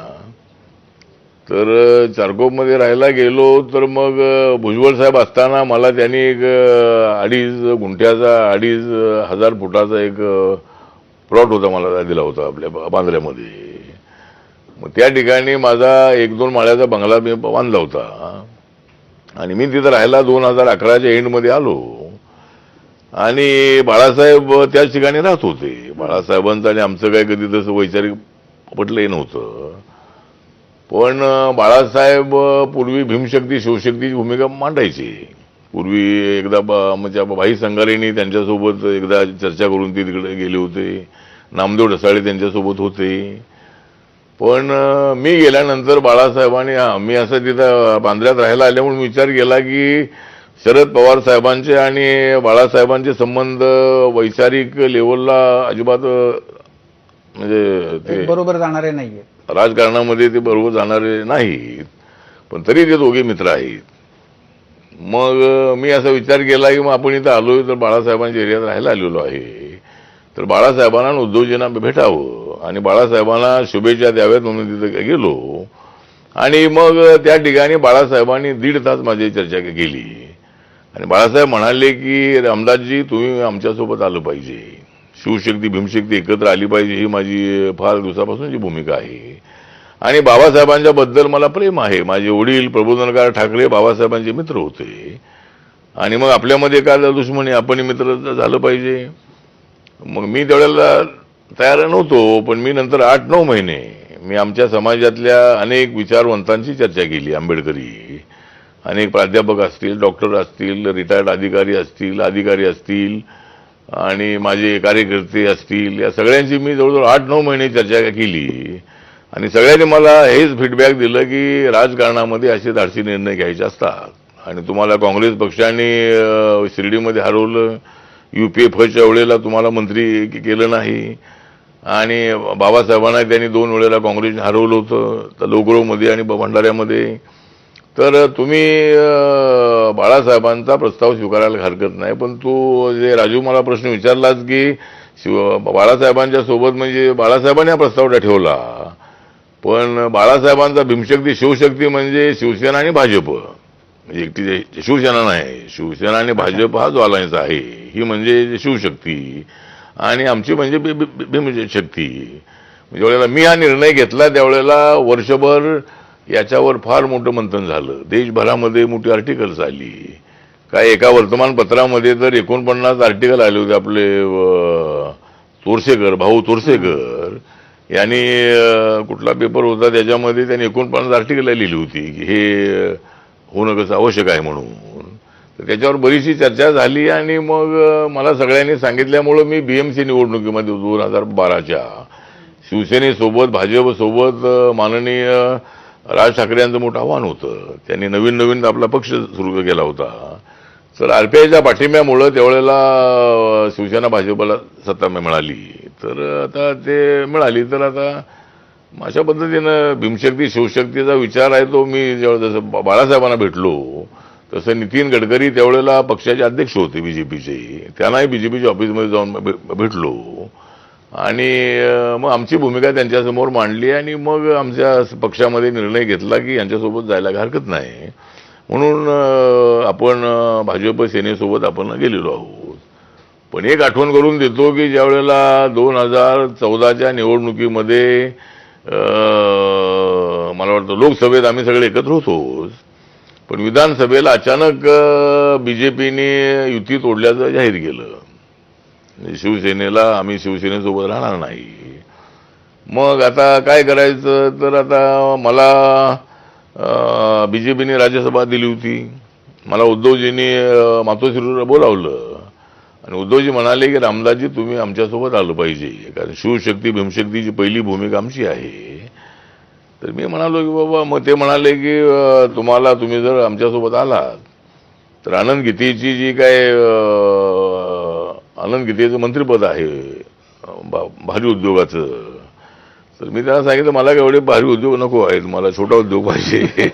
तर चारकोपमध्ये राहायला गेलो तर मग भुजबळ साहेब असताना मला त्यांनी एक 2.5 गुंठ्याचा 2,500 फुटाचा एक प्लॉट होता मला दिला होता आपल्या बांद्र्यामध्ये. मग त्या ठिकाणी माझा 1-2 माळ्याचा बंगला मी बांधला होता आणि मी तिथं राहायला 2011च्या एंडमध्ये आलो आणि बाळासाहेब त्याच ठिकाणी राहत होते. बाळासाहेबांचं आणि आमचं काय कधी तसं वैचारिक पटलंही नव्हतं. पण बाळासाहेब पूर्वी भीमशक्ती शिवशक्तीची भूमिका मांडायची. पूर्वी एकदा म्हणजे भाई संघारेंनी त्यांच्यासोबत एकदा चर्चा करून ते तिकडे गेले होते. नामदेव ढसाळे त्यांच्यासोबत होते. पण मी गेल्यानंतर बाळासाहेबांनी मी असं तिथं बांद्र्यात राहायला आल्यामुळे विचार केला की शरद पवार साहेबांचे आणि बाळासाहेबांचे संबंध वैचारिक लेवलला अजिबात म्हणजे ते बरोबर जाणारे नाहीये. राजकारणामध्ये ते बरोबर जाणारे नाहीत, पण तरी ते दोघे मित्र आहेत. मग मी असा विचार केला की मग आपण इथं आलोय तर बाळासाहेबांच्या एरियात राहायला आलेलो आहे, तर बाळासाहेबांना आणि उद्धवजींना भेटावं आणि बाळासाहेबांना शुभेच्छा द्याव्यात म्हणून तिथं गेलो. आणि मग त्या ठिकाणी बाळासाहेबांनी 1.5 तास माझी चर्चा केली आणि बाळासाहेब म्हणाले की रामदासजी तुम्ही आमच्यासोबत आलं पाहिजे, शिवशक्ती भीमशक्ती एकत्र आली पाहिजे, ही माझी फार दिवसापासूनची भूमिका आहे. आणि बाबासाहेबांच्या बद्दल मला प्रेम आहे. माझे वडील प्रबोधनकार ठाकरे बाबासाहेबांचे मित्र होते आणि मग आपल्यामध्ये काय दुश्मनी, आपण मित्र झालं पाहिजे. मग मी त्यावेळेला तयार नव्हतो, पण मी नंतर 8-9 महिने मी आमच्या समाजातल्या अनेक विचारवंतांची चर्चा केली. आंबेडकरी अनेक प्राध्यापक असतील, डॉक्टर असतील, रिटायर्ड अधिकारी असतील आणि माझे कार्यकर्ते असतील, या सगळ्यांची मी जवळजवळ 8-9 महिने चर्चा केली आणि सगळ्यांनी मला हेच फीडबॅक दिलं की राजकारणामध्ये असे धाडसी निर्णय घ्यायचे असतात आणि तुम्हाला काँग्रेस पक्षाने शिर्डीमध्ये हरवलं, UPFच्या वेळेला तुम्हाला मंत्री केलं नाही आणि बाबासाहेबांना त्यांनी 2 वेळेला काँग्रेसने हरवलं होतं, तर लोकरोमध्ये आणि भंडाऱ्यामध्ये. तर तुम्ही बाळासाहेबांचा प्रस्ताव स्वीकारायला हरकत नाही, पण तू जे राजू मला प्रश्न विचारलास की बाळासाहेबांच्या सोबत म्हणजे बाळासाहेबांनी हा प्रस्ताव ठेवला, पण बाळासाहेबांचा भीमशक्ती शिवशक्ती म्हणजे शिवसेना आणि भाजप, म्हणजे एकटी शिवसेना नाही, शिवसेना आणि भाजप हा जो अलायन्स आहे ही म्हणजे शिवशक्ती आणि आमची म्हणजे भीमशक्ती. ज्यावेळेला मी हा निर्णय घेतला त्यावेळेला वर्षभर याच्यावर फार मोठं मंथन झालं. देशभरामध्ये मोठी आर्टिकल्स आली. काय एका वर्तमानपत्रामध्ये तर 49 आर्टिकल आले होते. आपले भाऊ तोरसेकर यांनी कुठला पेपर होता त्याच्यामध्ये त्यांनी 49 आर्टिकल लिहिली होती की हे होणं कसं आवश्यक आहे म्हणून. तर त्याच्यावर बरीचशी चर्चा झाली आणि मग मला सगळ्यांनी सांगितल्यामुळं मी BMC निवडणुकीमध्ये 2012च्या शिवसेनेसोबत भाजपसोबत माननीय राज ठाकरे यांचं मोठं आव्हान होतं. त्यांनी नवीन आपला पक्ष सुरू केला होता, तर RPIच्या पाठिंब्यामुळं त्यावेळेला शिवसेना भाजपला सत्ता मिळाली. तर आता ते मिळाली तर आता अशा पद्धतीनं भीमशक्ती शिवशक्तीचा विचार आहे तो मी जसं बाळासाहेबांना भेटलो तसं नितीन गडकरी त्यावेळेला पक्षाचे अध्यक्ष होते BJPचे, त्यांनाही BJPच्या ऑफिसमध्ये जाऊन भेटलो आणि मग आमची भूमिका त्यांच्यासमोर मांडली आणि मग आमच्या पक्षामध्ये निर्णय घेतला की यांच्यासोबत जायला हरकत नाही म्हणून आपण भाजप सेनेसोबत आपण गेलेलो आहोत. पण एक आठवण करून देतो की ज्यावेळेला 2014च्या निवडणुकीमध्ये मला वाटतं लोकसभेत आम्ही सगळे एकत्र होतोच, पण विधानसभेला अचानक BJPने युती तोडल्याचं जाहीर केलं. आम्ही शिवसेनेसोबत राहणार नाही. मग आता काय करायचं, तर आता मला BJPने राज्यसभा दिली होती. मला उद्धवजींनी मातोश्रीवर बोलावलं आणि उद्धवजी म्हणाले की रामदासजी तुम्ही आमच्यासोबत आलं पाहिजे, कारण शिवशक्ती भीमशक्तीची पहिली भूमिका आमची आहे. तर मी म्हणालो की बाबा, मग ते म्हणाले की तुम्ही जर आमच्यासोबत आलात तर आनंद गीतेची जी काय आनंद गीतेचं मंत्रिपद आहे भारी उद्योगाचं, तर मी त्यांना सांगितलं मला एवढे भारी उद्योग नको आहेत, मला छोटा उद्योग पाहिजे.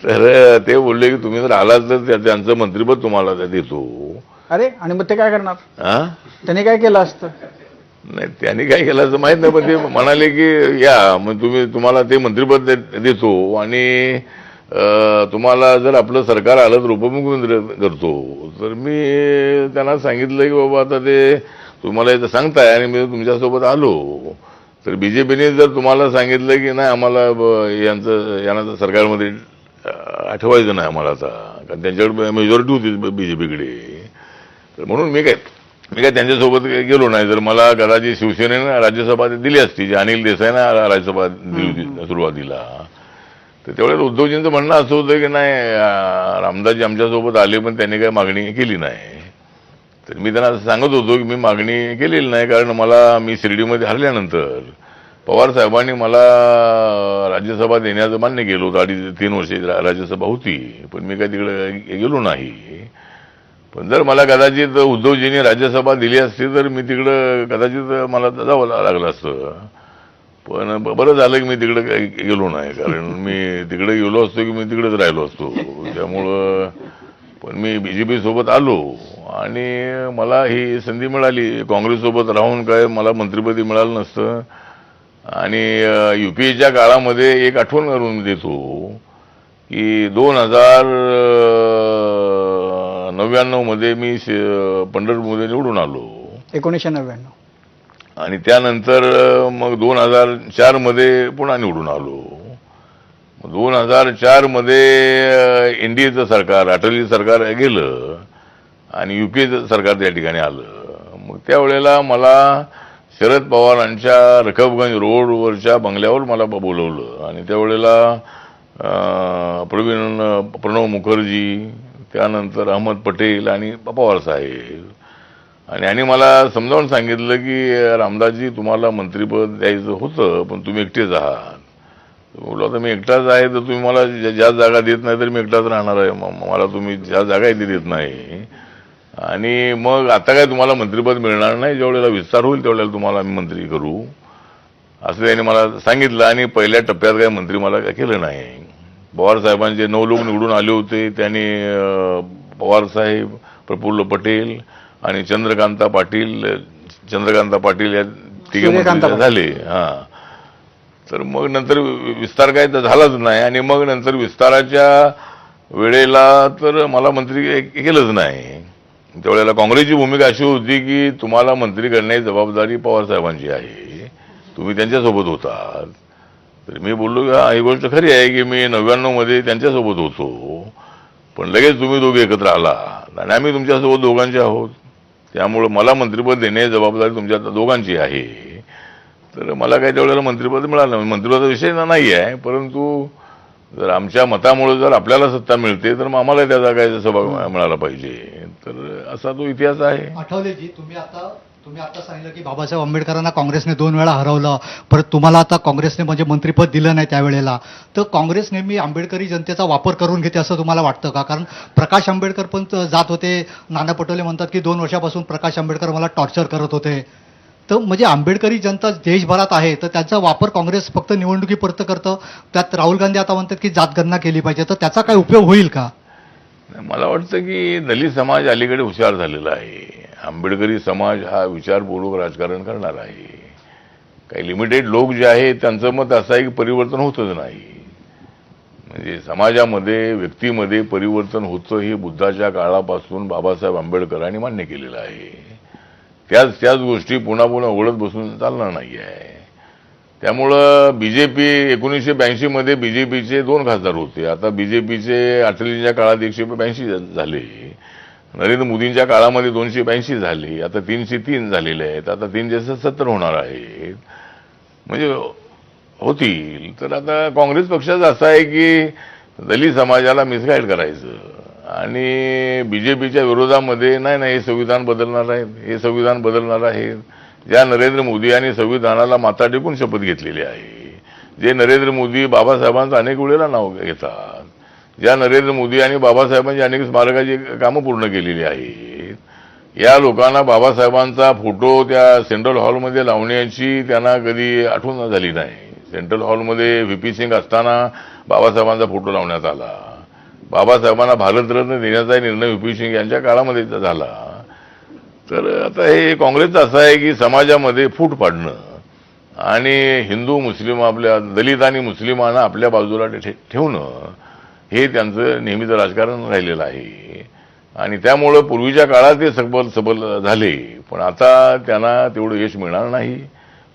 तर ते बोलले की तुम्ही जर आलात तर त्यांचं मंत्रिपद तुम्हाला देतो. अरे, आणि मग ते काय करणार? त्यांनी काय केलं असतं? नाही, त्यांनी काय केलं असं माहित नाही, पण ते म्हणाले की या मग तुम्हाला ते मंत्रिपद देतो आणि तुम्हाला जर आपलं सरकार आलं तर उपमुख्यमंत्री करतो. तर मी त्यांना सांगितलं की बाबा आता ते तुम्हाला इथं सांगताय आणि मी तुमच्यासोबत आलो, तर BJPने जर तुम्हाला सांगितलं की नाही आम्हाला यांना सरकारमध्ये आठवायचं नाही आम्हाला आता, कारण त्यांच्याकडे मेजॉरिटी होती BJPकडे, तर म्हणून मी काय त्यांच्यासोबत गेलो नाही. जर मला कदाचित शिवसेनेनं राज्यसभा दिली असती, जी अनिल देसाईंना राज्यसभा दिली होती सुरुवातीला, तर त्यावेळेस उद्धवजींचं म्हणणं असं होतं की नाही रामदासजी आमच्यासोबत आले पण त्यांनी काही मागणी केली नाही. तर मी त्यांना असं सांगत होतो की मी मागणी केलेली नाही, कारण मी शिर्डीमध्ये हरल्यानंतर पवार साहेबांनी मला राज्यसभा देण्याचं मान्य केलं होतं. 2.5-3 वर्षे राज्यसभा होती, पण मी काही तिकडे गेलो नाही. पण जर मला कदाचित उद्धवजींनी राज्यसभा दिली असती तर मी तिकडं कदाचित मला जावं लागलं असतं. पण बरं झालं की मी तिकडे गेलो नाही, कारण मी तिकडे गेलो असतो की मी तिकडेच राहिलो असतो. त्यामुळं पण मी बीजेपी सोबत आलो आणि मला ही संधी मिळाली. काँग्रेससोबत राहून काय मला मंत्रिपदी मिळालं नसतं. आणि युपीएच्या काळामध्ये एक आठवण करून देतो की 2099 मध्ये मी पंढरपूरमध्ये निवडून आलो. 1999. आणि त्यानंतर मग 2004 मध्ये पुन्हा निवडून आलो. 2004 मध्ये एनडीएचं सरकार, अटलजी सरकार गेलं आणि युपीएचं सरकार त्या ठिकाणी आलं. मग त्यावेळेला मला शरद पवारांच्या रकबगंज रोडवरच्या बंगल्यावर मला बोलवलं आणि त्यावेळेला प्रणव मुखर्जी, त्यानंतर अहमद पटेल आणि पवार साहेब आणि मला समजावून सांगितलं की रामदासजी तुम्हाला मंत्रिपद द्यायचं होतं पण तुम्ही एकटेच आहात. बोललो आता मी एकटाच आहे तर तुम्ही मला ज्या जागा देत नाही तर मी एकटाच राहणार आहे. मला तुम्ही ज्या जागा आहे ती देत नाही आणि मग आता काय तुम्हाला मंत्रिपद मिळणार नाही, ज्यावेळेला विस्तार होईल त्यावेळेला तुम्हाला आम्ही मंत्री करू असं त्यांनी मला सांगितलं. आणि पहिल्या टप्प्यात काय मंत्री मला काय केलं नाही. पवार साहेबांचे 9 लोक निवडून आले होते. त्यांनी पवार साहेब, प्रफुल्ल पटेल आणि चंद्रकांता पाटील या तिघे झाले. तर मग नंतर विस्तार काय तर झालाच नाही आणि मग नंतर विस्ताराच्या वेळेला तर मला मंत्री केलंच नाही. त्यावेळेला काँग्रेसची भूमिका अशी होती की तुम्हाला मंत्री करण्याची जबाबदारी पवार साहेबांची आहे, तुम्ही त्यांच्यासोबत होतात. तर मी बोललो की ही गोष्ट खरी आहे की मी 99 मध्ये त्यांच्यासोबत होतो, पण लगेच तुम्ही दोघे एकत्र आला आणि आम्ही तुमच्यासोबत दोघांचे आहोत, त्यामुळे मला मंत्रिपद देण्याची जबाबदारी तुमच्या दोघांची आहे. तर मला काही त्यावेळेला मंत्रिपद मिळालं. मंत्रिपदाचा विषय नाही आहे, परंतु जर आमच्या मतामुळे जर आपल्याला सत्ता मिळते तर मग आम्हाला त्याचा काय सहभाग मिळाला पाहिजे. तर असा तो इतिहास आहे. आठवलेजी, तुम्ही आता सांगितलं की बाबासाहेब आंबेडकरांना काँग्रेसने 2 वेळा हरवलं, परत तुम्हाला आता काँग्रेसने म्हणजे मंत्रिपद दिलं नाही त्यावेळेला. तर काँग्रेस नेहमी आंबेडकरी जनतेचा वापर करून घेते असं तुम्हाला वाटतं का? कारण प्रकाश आंबेडकर पण जात होते. नाना पटोले म्हणतात की 2 वर्षापासून प्रकाश आंबेडकर मला टॉर्चर करत होते. तर म्हणजे आंबेडकरी जनता देशभरात आहे, तर त्याचा वापर काँग्रेस फक्त निवडणुकीपुरतं करतं. त्यात राहुल गांधी आता म्हणतात की जातगणना केली पाहिजे, तर त्याचा काय उपयोग होईल का? मला वाटतं की दलित समाज अलीकडे हुशार झालेला आहे. आंबेडकरी समाज हा विचारपूर्वक राजकारण करणार आहे. काही लिमिटेड लोक जे आहेत त्यांचं मत असं आहे की परिवर्तन होतच नाही. म्हणजे समाजामध्ये, व्यक्तीमध्ये परिवर्तन होतं हे बुद्धाच्या काळापासून बाबासाहेब आंबेडकरांनी मान्य केलेलं आहे. त्याच गोष्टी पुन्हा उघडत बसून चालणार नाही आहे. त्यामुळं बीजेपी 1982 मध्ये बीजेपीचे 2 खासदार होते. आता बीजेपीचे अटलींच्या काळात 182 झाले. नरेंद्र मोदींच्या काळामध्ये 282 झाले. आता 303 झालेले आहेत. आता 370 होणार आहेत. म्हणजे होतील. तर आता काँग्रेस पक्षाचं असं आहे की दलित समाजाला मिसगाईड करायचं आणि बीजेपीच्या विरोधामध्ये नाही हे संविधान बदलणार आहे, हे संविधान बदलणार आहे. ज्या नरेंद्र मोदी यांनी संविधानाला माथा टेकून शपथ घेतलेली आहे, जे नरेंद्र मोदी बाबासाहेबांचं अनेक वेळेला नाव घेतात, ज्या नरेंद्र मोदी यांनी बाबासाहेबांची अनेक स्मारकाची कामं पूर्ण केलेली आहेत, या लोकांना बाबासाहेबांचा फोटो त्या सेंट्रल हॉलमध्ये लावण्याची त्यांना कधी आठवण झाली नाही. सेंट्रल हॉलमध्ये व्हीपी सिंग असताना बाबासाहेबांचा फोटो लावण्यात आला. बाबासाहेबांना भारतरत्न देण्याचा निर्णय व्हीपी सिंग यांच्या काळामध्ये झाला. तर आता हे काँग्रेसचं असं आहे की समाजामध्ये फूट पाडणं आणि हिंदू मुस्लिम आपल्या दलित आणि मुस्लिमांना आपल्या बाजूला ठेवणं हे त्यांचं नेहमीचं राजकारण राहिलेलं आहे. आणि त्यामुळं पूर्वीच्या काळात ते सबल झाले, पण आता त्यांना तेवढं यश मिळणार नाही.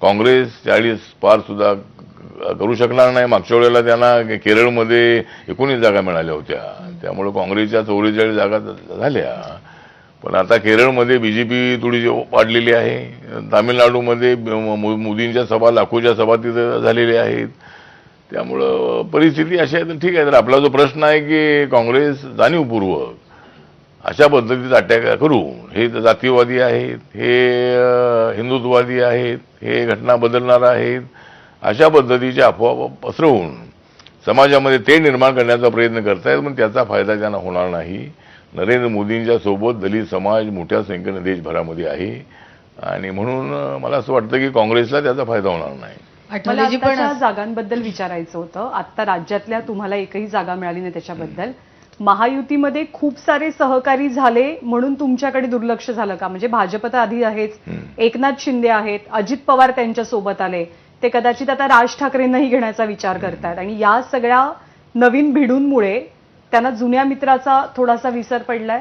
काँग्रेस 40 पार सुद्धा करू शकणार नाही. मागच्या वेळेला त्यांना केरळमध्ये 19 जागा मिळाल्या होत्या, त्यामुळे काँग्रेसच्या 44 जागा झाल्या. पण आता केरळमध्ये बीजेपी थोडी वाढलेली आहे. तामिळनाडूमध्ये मोदींच्या सभा, लाखोच्या सभा तिथं झालेल्या आहेत. त्यामुळं परिस्थिती अशी आहे तर ठीक आहे. तर आपला जो प्रश्न आहे की काँग्रेस जाणीवपूर्वक अशा पद्धतीचा अटॅक करून हे जातीवादी आहेत, हे हिंदुत्ववादी आहेत, हे घटना बदलणार आहेत, अशा पद्धतीच्या अफवा पसरवून समाजामध्ये ते निर्माण करण्याचा प्रयत्न करतायत. पण त्याचा फायदा त्यांना होणार नाही. नरेंद्र मोदींच्या सोबत दलित समाज मोठ्या संख्येने देशभरामध्ये आहे आणि म्हणून मला असं वाटतं की काँग्रेसला त्याचा फायदा होणार नाही. मला आठवलेजी पण आत्ताच्या जागांबद्दल विचारायचं होतं. आता राज्यातल्या तुम्हाला एकही जागा मिळाली नाही त्याच्याबद्दल. महायुतीमध्ये खूप सारे सहकारी झाले म्हणून तुमच्याकडे दुर्लक्ष झालं का? म्हणजे भाजप तर आधी आहेच, एकनाथ शिंदे आहेत, अजित पवार त्यांच्या सोबत आले, ते कदाचित आता राज ठाकरेंनाही घेण्याचा विचार करतात आणि या सगळ्या नवीन भिडूंमुळे त्यांना जुन्या मित्राचा थोडासा विसर पडलाय.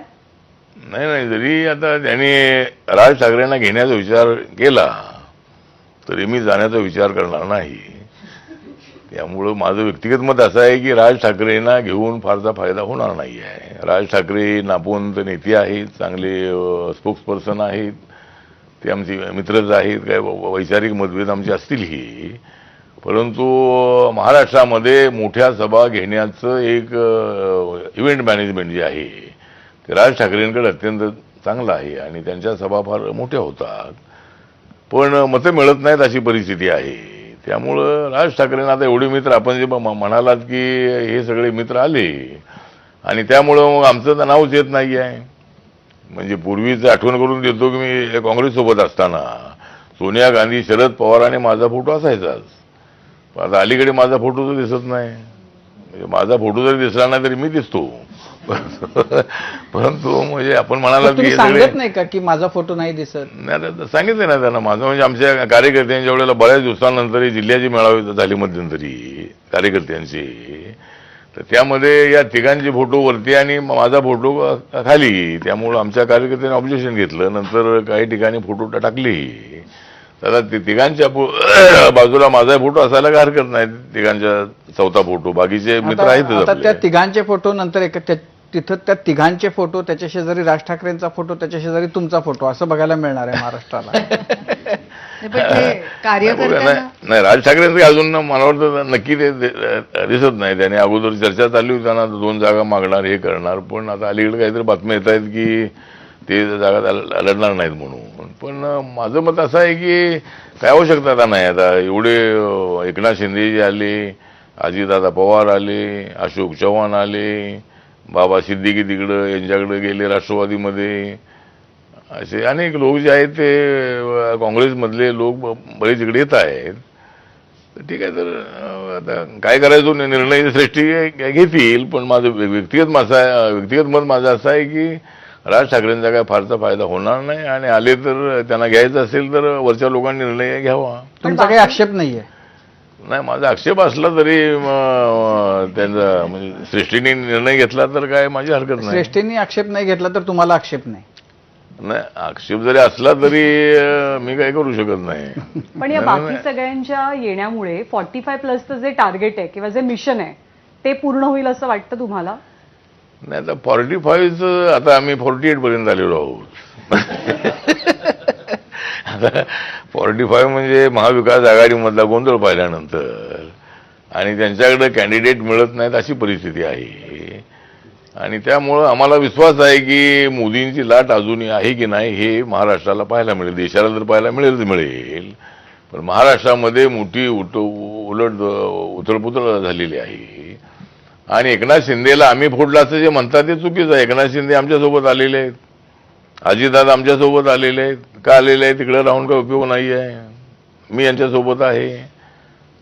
नाही, जरी आता त्यांनी राज ठाकरेंना घेण्याचा विचार केला तरी मी जाण्याचा विचार करणार नाही. त्यामुळं माझं व्यक्तिगत मत असं आहे की राज ठाकरेंना घेऊन फारसा फायदा होणार नाही आहे. राज ठाकरे नापवंत नेते आहेत, चांगले स्पोक्सपर्सन आहेत, ते आमचे मित्रच आहेत, काय वैचारिक मतभेद आमचे असतीलही, परंतु महाराष्ट्रामध्ये मोठ्या सभा घेण्याचं एक इव्हेंट मॅनेजमेंट जे आहे ते राज ठाकरेंकडे अत्यंत चांगलं आहे आणि त्यांच्या सभा फार मोठ्या होतात, पण मतं मिळत नाहीत अशी परिस्थिती आहे. त्यामुळं राज ठाकरेंना आता एवढे मित्र, आपण जे म्हणालात की हे सगळे मित्र आले आणि त्यामुळं मग आमचं तर नावच येत नाही आहे. म्हणजे पूर्वीच आठवण करून देतो की मी काँग्रेससोबत असताना सोनिया गांधी, शरद पवार आणि माझा फोटो असायचाच. आता अलीकडे माझा फोटो तर दिसत नाही. म्हणजे माझा फोटो जरी दिसला नाही तरी मी दिसतो. परंतु म्हणजे आपण म्हणाला की तुम्ही सांगत नाही का की माझा फोटो नाही दिसत? नाही, आता सांगितलं ना त्यांना. माझं म्हणजे आमच्या कार्यकर्त्यांच्या वेळेला बऱ्याच दिवसानंतर जिल्ह्याची मेळावे झाली मध्यंतरी कार्यकर्त्यांची, तर त्यामध्ये या तिघांचे फोटो वरती आणि माझा फोटो खाली. त्यामुळं आमच्या कार्यकर्त्यांनी ऑब्जेक्शन घेतलं. नंतर काही ठिकाणी फोटो टाकले. तर तिघांच्या बाजूला माझा फोटो असायला काही हरकत नाही. तिघांच्या चौथा फोटो, बाकीचे मित्र आहेतच आता आपले. त्या तिघांचे फोटो नंतर तिथं त्या तिघांचे फोटो, त्याच्या शेजारी राज ठाकरेंचा फोटो, त्याच्या शेजारी तुमचा फोटो असं बघायला मिळणार आहे महाराष्ट्राला. नाही, पण ते कार्यकर्त्यांना नाही, राज ठाकरेंचं अजून मला वाटतं नक्की ते दिसत नाही. त्याने अगोदर चर्चा चालली होती त्यांना 2 जागा मागणार, हे करणार, पण आता अलीकडे काहीतरी बातम्या येत आहेत की ते जागा लढणार नाहीत म्हणून. पण माझं मत असं आहे की काय आवश्यकता आता नाही. आता एवढे एकनाथ शिंदे जे आले, अजितदादा पवार आले, अशोक चव्हाण आले, बाबा सिद्दीकी तिकडं यांच्याकडे गेले राष्ट्रवादीमध्ये, असे अनेक लोक जे आहेत ते काँग्रेसमधले लोक बरेच इकडे येत आहेत. तर ठीक आहे, तर आता काय करायचो निर्णय श्रेष्ठी घेतील. पण माझं व्यक्तिगत मत माझं असं आहे की राज ठाकरेंचा काय फारसा फायदा होणार नाही आणि आले तर त्यांना घ्यायचं असेल तर वरच्या लोकांनी निर्णय घ्यावा. तुमचा काही आक्षेप नाहीये? नाही, माझा आक्षेप असला तरी त्यांचा म्हणजे श्रेष्ठीने निर्णय घेतला तर काय माझी हरकत नाही. श्रेष्ठींनी आक्षेप नाही घेतला तर तुम्हाला आक्षेप नाही? नाही, आक्षेप जरी असला तरी मी काय करू शकत नाही. पण या बाकी सगळ्यांच्या येण्यामुळे 45+ जे टार्गेट आहे किंवा जे मिशन आहे ते पूर्ण होईल असं वाटतं तुम्हाला? नाही, आता 45 आता आम्ही 48 पर्यंत आलेलो आहोत. आता 45 म्हणजे महाविकास आघाडीमधला गोंधळ पाहिल्यानंतर आणि त्यांच्याकडे कॅन्डिडेट मिळत नाहीत अशी परिस्थिती आहे आणि त्यामुळं आम्हाला विश्वास आहे की मोदींची लाट अजूनही आहे की नाही हे महाराष्ट्राला पाहायला मिळेल. देशाला तर पाहायला मिळेल, पण महाराष्ट्रामध्ये मोठी उथलपुथल झालेली आहे. आणि एकनाथ शिंदेला आम्ही फोडला असं जे म्हणतात ते चुकीचं आहे. एकनाथ शिंदे आमच्यासोबत आलेले आहेत, अजितदादा आमच्यासोबत आलेले आहेत. का आलेले आहेत? तिकडे राहून काय उपयोग नाही आहे. मी यांच्यासोबत आहे.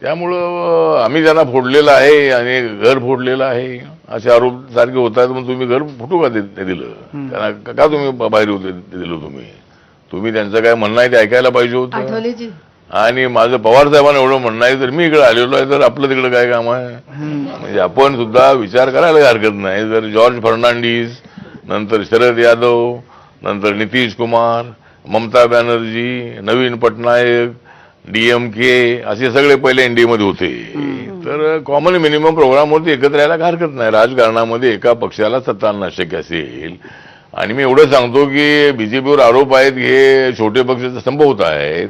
त्यामुळं आम्ही त्यांना फोडलेलं आहे आणि घर फोडलेलं आहे असे आरोप सारखे होत आहेत. मग तुम्ही घर फुटू का दिलं त्यांना? का तुम्ही बाहेर होते दिलं? तुम्ही त्यांचं काय म्हणणं आहे ते ऐकायला पाहिजे होतं. आठवलेजी आणि माझं पवार साहेबांना एवढं म्हणणं आहे तर मी इकडे आलेलो आहे तर आपलं तिकडे काय काम आहे? म्हणजे आपण सुद्धा विचार करायला हरकत नाही. जर जॉर्ज फर्नांडिस, नंतर शरद यादव, नंतर नितीश कुमार, ममता बॅनर्जी, नवीन पटनायक, DMK असे सगळे पहिले एनडीएमध्ये होते, तर कॉमन मिनिमम प्रोग्रामवरती एकत्र यायला काही हरकत नाही. राजकारणामध्ये एका पक्षाला सत्ता आणणं शक्य असेल. आणि मी एवढं सांगतो की बीजेपीवर आरोप आहेत हे छोटे पक्ष संभवत आहेत,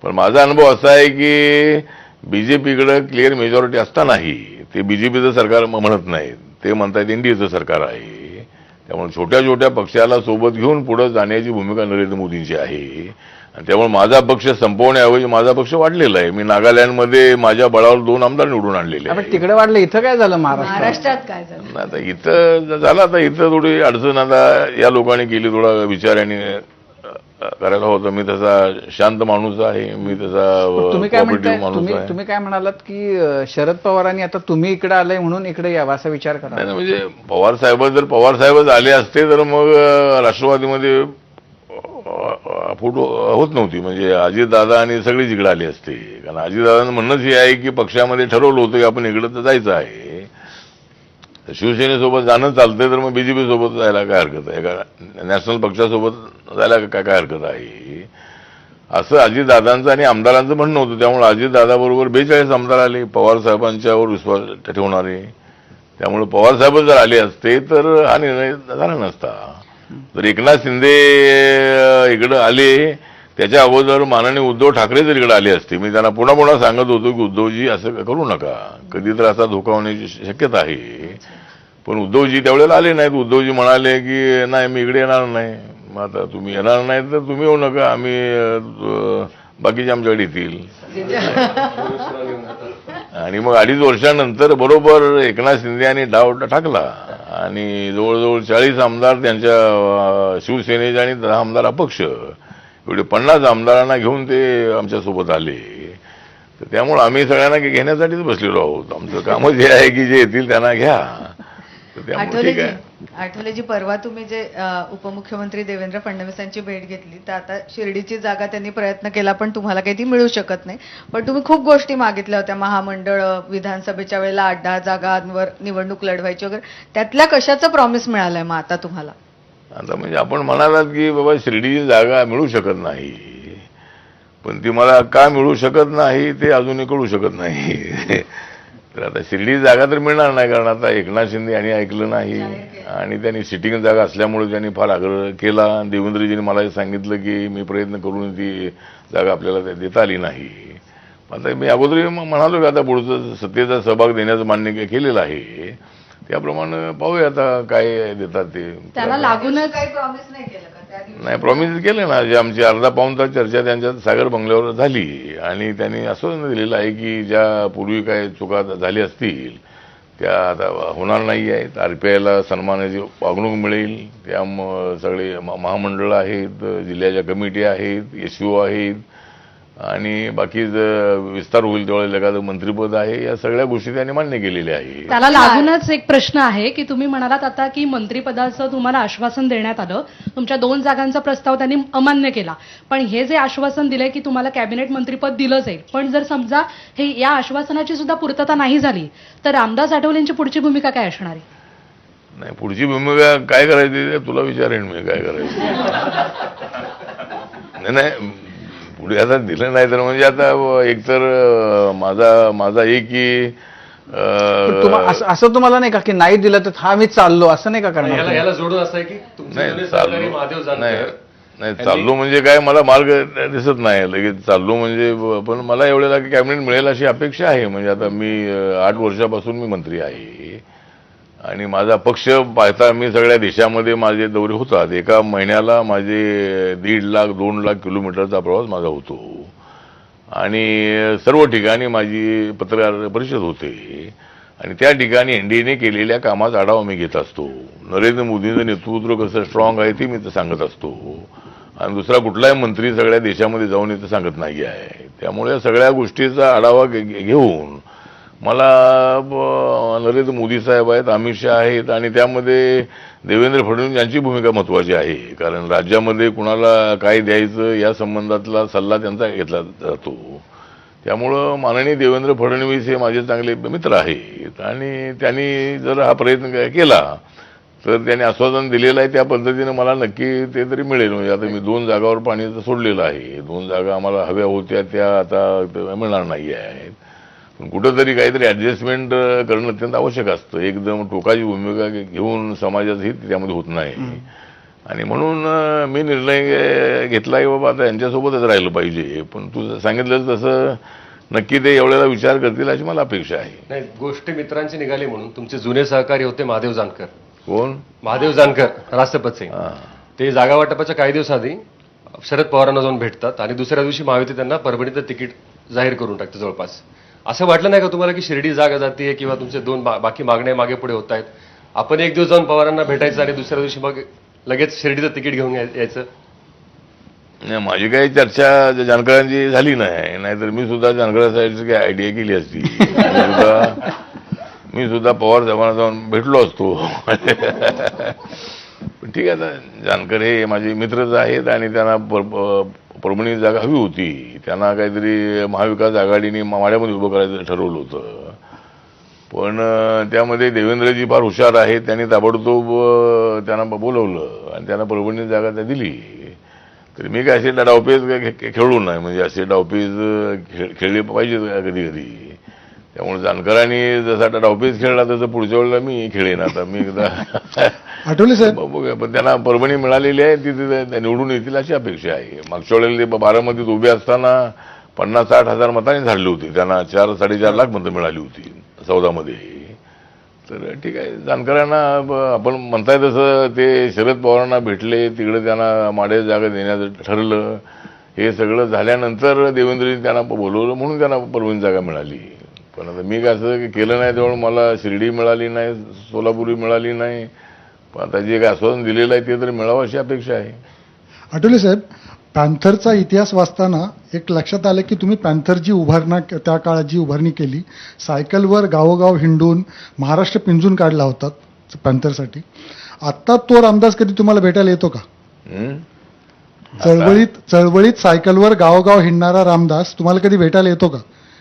पण माझा अनुभव असा आहे की बीजेपीकडे क्लिअर मेजॉरिटी असतानाही ते बीजेपीचं सरकार म्हणत नाहीत, ते म्हणतात एनडीएचं सरकार आहे. त्यामुळे छोट्या छोट्या पक्षाला सोबत घेऊन पुढे जाण्याची भूमिका नरेंद्र मोदींची आहे. आणि त्यामुळे माझा पक्ष संपवण्याऐवजी माझा पक्ष वाढलेला आहे. मी नागालँडमध्ये माझ्या बळावर 2 आमदार निवडून आणलेले आपण आहेत. तिकडे वाढलं, इथं काय झालं महाराष्ट्रात? महाराष्ट्रात काय झालं? आता इथं झालं, आता इथं थोडी अडचण आता या लोकांनी केली, थोडा विचाराने करायला होतं. मी तसा शांत माणूस आहे, मी तसा तुम्ही काय कोऑपरेटिव्ह म्हणताय, माणूस आहे. तुम्ही काय म्हणालात की शरद पवारांनी आता तुम्ही इकडे आलाय म्हणून इकडे यावा असा विचार करा. नाही, म्हणजे पवार साहेबच आले असते तर मग राष्ट्रवादीमध्ये फूट होत नव्हती. म्हणजे अजितदादा आणि सगळीच इकडे आली असते. कारण अजितदादांचं म्हणणंच हे आहे की पक्षामध्ये ठरवलं होतं की आपण इकडं तर जायचं आहे. शिवसेनेसोबत जाणं चालतंय तर मग बीजेपी सोबत जायला काय हरकत आहे का? नॅशनल पक्षासोबत जायला काय हरकत आहे? असं अजितदादांचं आणि आमदारांचं म्हणणं होतं. त्यामुळे अजितदादाबरोबर 42 आमदार आले पवार साहेबांच्यावर विश्वास ठेवणारे. त्यामुळे पवार साहेब जर आले असते तर हा निर्णय झाला नसता. जर एकनाथ शिंदे इकडे आले त्याच्या अगोदर माननीय उद्धव ठाकरे जर इकडे आले असते, मी त्यांना पुन्हा पुन्हा सांगत होतो की उद्धवजी असं करू नका, कधी तर असा धोका होण्याची शक्यता आहे. पण उद्धवजी त्यावेळेला आले नाहीत. उद्धवजी म्हणाले की नाही मी इकडे येणार नाही. मग आता तुम्ही येणार नाही तर तुम्ही येऊ नका, आम्ही बाकीचे आमच्याकडे येतील. आणि मग 2.5 वर्षानंतर बरोबर एकनाथ शिंदे यांनी डाव टाकला आणि जवळजवळ 40 आमदार त्यांच्या शिवसेनेचे आणि 10 आमदार अपक्ष, एवढे 50 आमदारांना घेऊन ते आमच्यासोबत आले. तर त्यामुळे आम्ही सगळ्यांना घेण्यासाठीच बसलेलो आहोत. आमचं कामच हे आहे की जे येतील त्यांना घ्या. तर त्यामुळे ठीक आहे. आठवलेजी परवा तुम्ही जे उपमुख्यमंत्री देवेंद्र फडणवीसांची भेट घेतली, तर आता शिर्डीची जागा त्यांनी प्रयत्न केला पण तुम्हाला काही ती मिळू शकत नाही. पण तुम्ही खूप गोष्टी मागितल्या होत्या, महामंडळ, विधानसभेच्या वेळेला 8-10 जागांवर निवडणूक लढवायची वगैरे. त्यातल्या कशाचं प्रॉमिस मिळालंय मग आता तुम्हाला? आता म्हणजे आपण म्हणालात की बाबा शिर्डीची जागा मिळू शकत नाही, पण ती मला का मिळू शकत नाही ते अजूनही कळू शकत नाही. तर आता शिर्डी जागा तर मिळणार नाही, कारण आता एकनाथ शिंदे यांनी ऐकलं नाही आणि त्यांनी सिटिंग जागा असल्यामुळे त्यांनी फार आग्रह केला. देवेंद्रजींनी मला सांगितलं की मी प्रयत्न करून ती जागा आपल्याला देता आली नाही. आता मी अगोदर म्हणालो की आता पुढचं सत्तेचा सहभाग देण्याचं मान्य केलेलं आहे. त्याप्रमाणे पाहूया आता काय देतात ते. त्याला लागूनच काही प्रॉमिस नाही केलं का त्या दिवशी? नाही, प्रॉमिस केले ना. जे आमची अर्धा पाऊण तास चर्चा त्यांच्या सागर बंगल्यावर झाली आणि त्यांनी आश्वासन दिलेलं आहे की ज्या पूर्वी काय चुका झाल्या असतील त्या आता होणार नाही आहेत. RPIला सन्मानाची वागणूक मिळेल. त्या सगळे महामंडळ आहेत, जिल्ह्याच्या कमिटी आहेत, SU आहेत आणि बाकी विस्तार होईल त्यावेळेला एखादं मंत्रिपद आहे. या सगळ्या गोष्टी त्यांनी मान्य केलेल्या आहे. त्याला लागूनच एक प्रश्न आहे की तुम्ही म्हणालात आता की मंत्रिपदाचं तुम्हाला आश्वासन देण्यात आलं, तुमच्या 2 जागांचा प्रस्ताव त्यांनी अमान्य केला. पण हे जे आश्वासन दिलंय की तुम्हाला कॅबिनेट मंत्रिपद दिलं जाईल, पण जर समजा हे या आश्वासनाची सुद्धा पूर्तता नाही झाली तर रामदास आठवलेंची पुढची भूमिका काय असणार आहे? नाही, पुढची भूमिका काय करायची ते तुला विचारेन मी काय करायचं. नाही पुढे आता दिलं नाही तर म्हणजे आता एकतर माझा एक की असं तुम्हाला नाही का की नाही दिलं तर हा मी चाललो असं नाही का करणार? याला जोडून असं आहे की तुमचे नाही जुने सहकारी महादेव चाललो जानकर नाही चाललो म्हणजे काय मला मार्ग दिसत नाही लगेच चाललो म्हणजे. पण मला एवढ्याला की कॅबिनेट मिळेल अशी अपेक्षा आहे. म्हणजे आता मी 8 वर्षापासून मी मंत्री आहे आणि माझा पक्ष पाहता मी सगळ्या देशामध्ये माझे दौरे होतात. एका महिन्याला माझे 1.5 लाख 2 लाख किलोमीटरचा प्रवास माझा होतो आणि सर्व ठिकाणी माझी पत्रकार परिषद होते आणि त्या ठिकाणी एनडीएने केलेल्या कामाचा आढावा मी घेत असतो. नरेंद्र मोदींचं नेतृत्व कसं स्ट्रॉंग आहे ते मी तर सांगत असतो आणि दुसरा कुठलाही मंत्री सगळ्या देशामध्ये जाऊन येतं सांगत नाही आहे. त्यामुळे या सगळ्या गोष्टीचा आढावा घेऊन मला नरेंद्र मोदी साहेब आहेत, अमित शहा आहेत आणि त्यामध्ये देवेंद्र फडणवीस यांची भूमिका महत्वाची आहे. कारण राज्यामध्ये कुणाला काय द्यायचं या संबंधातला सल्ला त्यांचा घेतला जातो. त्यामुळं माननीय देवेंद्र फडणवीस हे माझे चांगले मित्र आहेत आणि त्यांनी जर हा प्रयत्न केला तर त्यांनी आश्वासन दिलेलं आहे त्या पद्धतीने मला नक्की ते तरी मिळेल. म्हणजे आता मी 2 जागावर पाणी सोडलेलं आहे. 2 जागा आम्हाला हव्या होत्या त्या आता मिळणार नाही आहेत. पण कुठंतरी काहीतरी ऍडजस्टमेंट करणं अत्यंत आवश्यक असतं. एकदम टोकाची भूमिका घेऊन समाजाचं हित त्यामध्ये होत नाही आणि म्हणून मी निर्णय घेतला की बाबा आता यांच्यासोबतच राहिलं पाहिजे. पण तू सांगितलं तसं नक्की ते एवढ्याला विचार करतील अशी मला अपेक्षा आहे. नाही, गोष्टी मित्रांची निघाली म्हणून तुमचे जुने सहकारी होते महादेव जानकर. कोण? महादेव जानकर, राष्ट्रपत सिंग, हा. ते जागा वाटपाच्या काही दिवस आधी शरद पवारांना जाऊन भेटतात आणि दुसऱ्या दिवशी महायुती त्यांना परभणीचं तिकीट जाहीर करून टाकते जवळपास. असं वाटलं नाही का तुम्हाला की शिर्डी जागा जाते किंवा तुमचे दोन बाकी मागण्या मागे पुढे होत आहेत, आपण एक दिवस जाऊन पवारांना भेटायचं आणि दुसऱ्या दिवशी मग लगेच शिर्डीचं तिकीट घेऊन यायचं? नाही, माझी काही चर्चा जानकरांची झाली नाही, नाहीतर मी सुद्धा जानकर साहेबांची काही आयडिया केली असती. मी सुद्धा पवार साहेबांना जाऊन भेटलो असतो. पण ठीक आहे, आता जानकर हे माझे मित्रच आहेत आणि त्यांना परभणी जागा हवी होती. त्यांना काहीतरी महाविकास आघाडीने माड्यामध्ये उभं करायचं ठरवलं होतं. पण त्यामध्ये देवेंद्रजी फार हुशार आहेत, त्यांनी ताबडतोब त्यांना बोलवलं आणि त्यांना परभणी जागा त्या दिली. तर मी काय असे डावपेच खेळू नाही, म्हणजे असे डावपेच खेळले पाहिजेत कधी कधी. त्यामुळे जानकरांनी जसा डावपेच खेळला तसं पुढच्या वेळेला मी खेळेन. आता मी एकदा आठवले साहेब, बघूया, पण त्यांना परभणी मिळालेली आहे, तिथे ते निवडून येतील अशी अपेक्षा आहे. मागच्या वेळेला ते बारामतीत उभे असताना 50-60 हजार मतांनी झाडली होती, त्यांना 4-4.5 लाख मतं मिळाली होती 14 मध्ये. तर ठीक आहे, जानकरांना आपण म्हणताय तसं ते शरद पवारांना भेटले, तिकडे त्यांना माडे जागा देण्याचं ठरलं. हे सगळं झाल्यानंतर देवेंद्रजी त्यांना बोलवलं म्हणून त्यांना परभणी जागा मिळाली. पण आता मी काय असं केलं नाही, त्यामुळे मला शिर्डी मिळाली नाही, सोलापुरी मिळाली नाही. पण आता जे काय आश्वासन दिलेलं आहे ते तरी मिळावं अशी अपेक्षा आहे. आठवले साहेब, पॅन्थरचा इतिहास वाचताना एक लक्षात आलं की तुम्ही पॅन्थरची त्या काळात जी उभारणी केली, सायकलवर गावोगाव हिंडून महाराष्ट्र पिंजून काढला होता पॅन्थरसाठी. आत्ता तो रामदास कधी तुम्हाला भेटायला येतो का? चळवळीत सायकलवर गावोगाव हिंडणारा रामदास तुम्हाला कधी भेटायला येतो का?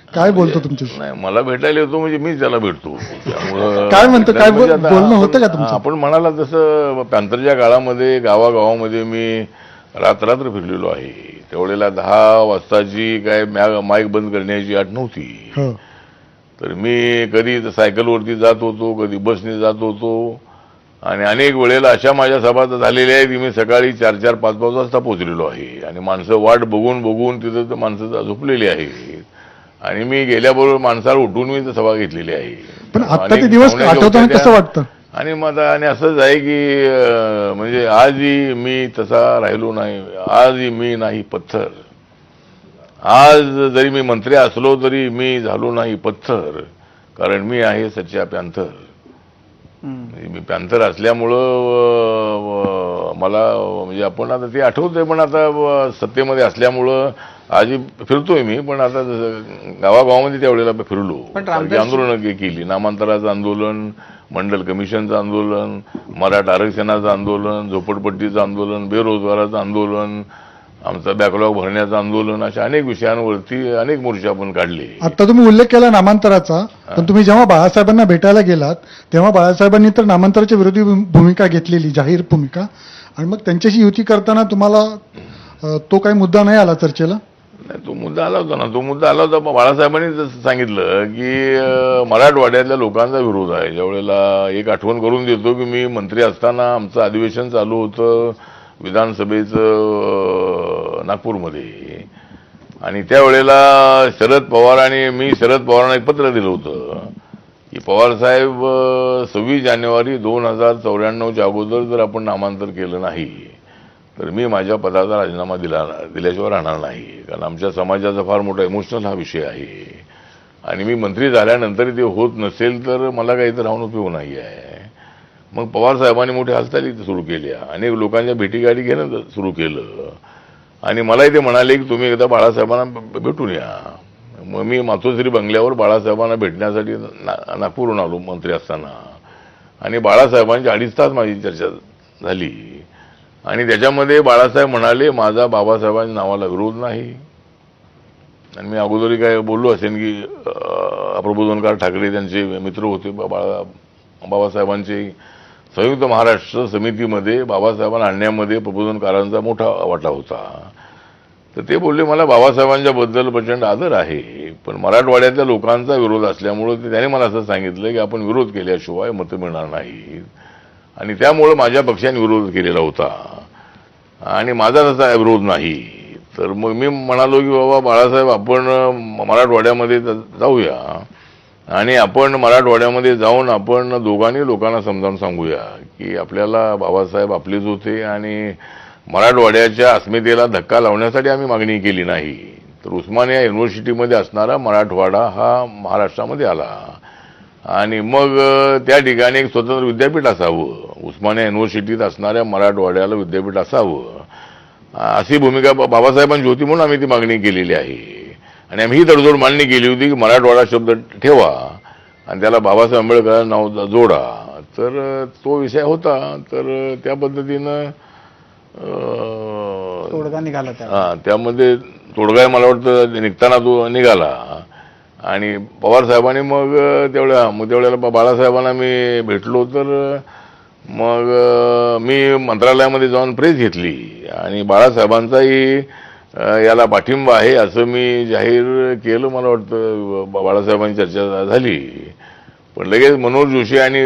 काय बोलतो तुमच्याशी? नाही, मला भेटायला येतो म्हणजे मीच त्याला भेटतो. त्यामुळं काय म्हणतो, काय म्हणजे आता बोलणं होतं का तुमचं? आपण म्हणाला तसं पॅन्थरच्या काळामध्ये गावागावामध्ये मी रात्र फिरलेलो आहे. त्यावेळेला 10 वाजताची काय माईक बंद करण्याची अट नव्हती. हो. तर मी कधी सायकलवरती जात होतो, कधी बसने जात होतो आणि अनेक वेळेला अशा माझ्या सभा झालेल्या आहेत की मी सकाळी 4-5 वाजता पोहोचलेलो आहे आणि माणसं वाट बघून तिथं तर माणसं झोपलेली आहेत आणि मी गेल्याबरोबर माणसाला उठून मी सभा घेतलेली आहे. पण आता ते अनेक दिवस पाहुण्या आठवताना होत्या कसं वाटतं? आणि मग आणि असंच आहे की म्हणजे आजही मी तसा राहिलो नाही, आजही मी नाही पत्थर. आज जरी मी मंत्री असलो तरी मी झालो नाही पत्थर, कारण मी आहे सच्चा पॅन्थर. म्हणजे मी पॅन्थर असल्यामुळं मला म्हणजे आपण आता ते आठवतंय, पण आता सत्तेमध्ये असल्यामुळं आजही फिरतोय मी. पण आता गावागावामध्ये त्यावेळेला फिरलो, आंदोलनं केली, नामांतराचं आंदोलन, मंडल कमिशनचं आंदोलन, मराठा आरक्षणाचं आंदोलन, झोपडपट्टीचं आंदोलन, बेरोजगाराचं आंदोलन, आमचं बॅकलॉग भरण्याचं आंदोलन, अशा अनेक विषयांवरती अनेक मोर्चे आपण काढले. आता तुम्ही उल्लेख केला नामांतराचा, पण तुम्ही जेव्हा बाळासाहेबांना भेटायला गेलात तेव्हा बाळासाहेबांनी तर नामांतराच्या विरोधी भूमिका घेतलेली, जाहीर भूमिका, आणि मग त्यांच्याशी युती करताना तुम्हाला तो काही मुद्दा नाही आला चर्चेला? नाही, तो मुद्दा आला होता ना. तो मुद्दा आला होता, बाळासाहेबांनी जसं सांगितलं की मराठवाड्यातल्या लोकांचा विरोध आहे. ज्यावेळेला एक आठवण करून देतो की मी मंत्री असताना आमचं अधिवेशन चालू होतं विधानसभेचं नागपूरमध्ये, आणि त्यावेळेला शरद पवार आणि मी शरद पवारांना एक पत्र दिलं होतं की पवारसाहेब 26 जानेवारी 2094च्या अगोदर जर आपण नामांतर केलं नाही तर मी माझ्या पदाचा राजीनामा दिल्याशिवाय राहणार नाही, कारण आमच्या समाजाचा फार मोठा इमोशनल हा विषय आहे आणि मी मंत्री झाल्यानंतर ते होत नसेल तर मला काही तर राहून उपयोग नाही आहे. मग पवार साहेबांनी मोठी हालचाली सुरू केल्या, अनेक लोकांच्या भेटीगाडी घेणं सुरू केलं आणि मलाही ते म्हणाले की तुम्ही एकदा बाळासाहेबांना भेटून या. मग मी मातोश्री बंगल्यावर बाळासाहेबांना भेटण्यासाठी नागपूरहून आलो मंत्री असताना आणि बाळासाहेबांची 2.5 तास माझी चर्चा झाली आणि त्याच्यामध्ये बाळासाहेब म्हणाले माझा बाबासाहेबांच्या नावाला विरोध नाही. आणि मी अगोदरही काय बोललो असेल की प्रबोधनकार ठाकरे त्यांचे मित्र होते, बाबासाहेबांचे संयुक्त महाराष्ट्र समितीमध्ये बाबासाहेबांना आणण्यामध्ये प्रबोधनकारांचा मोठा वाटा होता. तर ते बोलले मला बाबासाहेबांच्या बद्दल प्रचंड आदर आहे, पण मराठवाड्यातल्या लोकांचा विरोध असल्यामुळे त्याने मला असं सांगितलं की आपण विरोध केल्याशिवाय मतं मिळणार नाहीत आणि त्यामुळे माझ्या पक्षाने विरोध केलेला होता आणि माझा तसा विरोध नाही. तर मग मी म्हणालो की बाबा बाळासाहेब आपण मराठवाड्यामध्ये जाऊया आणि आपण मराठवाड्यामध्ये जाऊन आपण दोघांनी लोकांना समजावून सांगूया की आपल्याला बाबासाहेब आपलेच होते आणि मराठवाड्याच्या अस्मितेला धक्का लावण्यासाठी आम्ही मागणी केली नाही. तर उस्मानिया युनिव्हर्सिटीमध्ये असणारा मराठवाडा हा महाराष्ट्रामध्ये आला आणि मग त्या ठिकाणी एक स्वतंत्र विद्यापीठ असावं, उस्मानिया युनिव्हर्सिटीत असणाऱ्या मराठवाड्याला विद्यापीठ असावं अशी भूमिका बाबासाहेबांची होती म्हणून आम्ही ती मागणी केलेली आहे. आणि आम्ही ही तडजोड मांडणी केली होती की मराठवाडा शब्द ठेवा आणि त्याला बाबासाहेब आंबेडकर नाव जोडा. तर तो विषय होता. तर त्या पद्धतीनं तोडगा निघाला त्याला. हा, त्यामध्ये तोडगा मला वाटतं निघताना तो निघाला आणि पवार साहेबांनी मग तेवढ्याला बाळासाहेबांना मी भेटलो. तर मग मी मंत्रालयामध्ये जाऊन प्रेस घेतली आणि बाळासाहेबांचाही याला पाठिंबा आहे असं मी जाहीर केलं. मला वाटतं बाळासाहेबांची चर्चा झाली. पण लगेच मनोज जोशी यांनी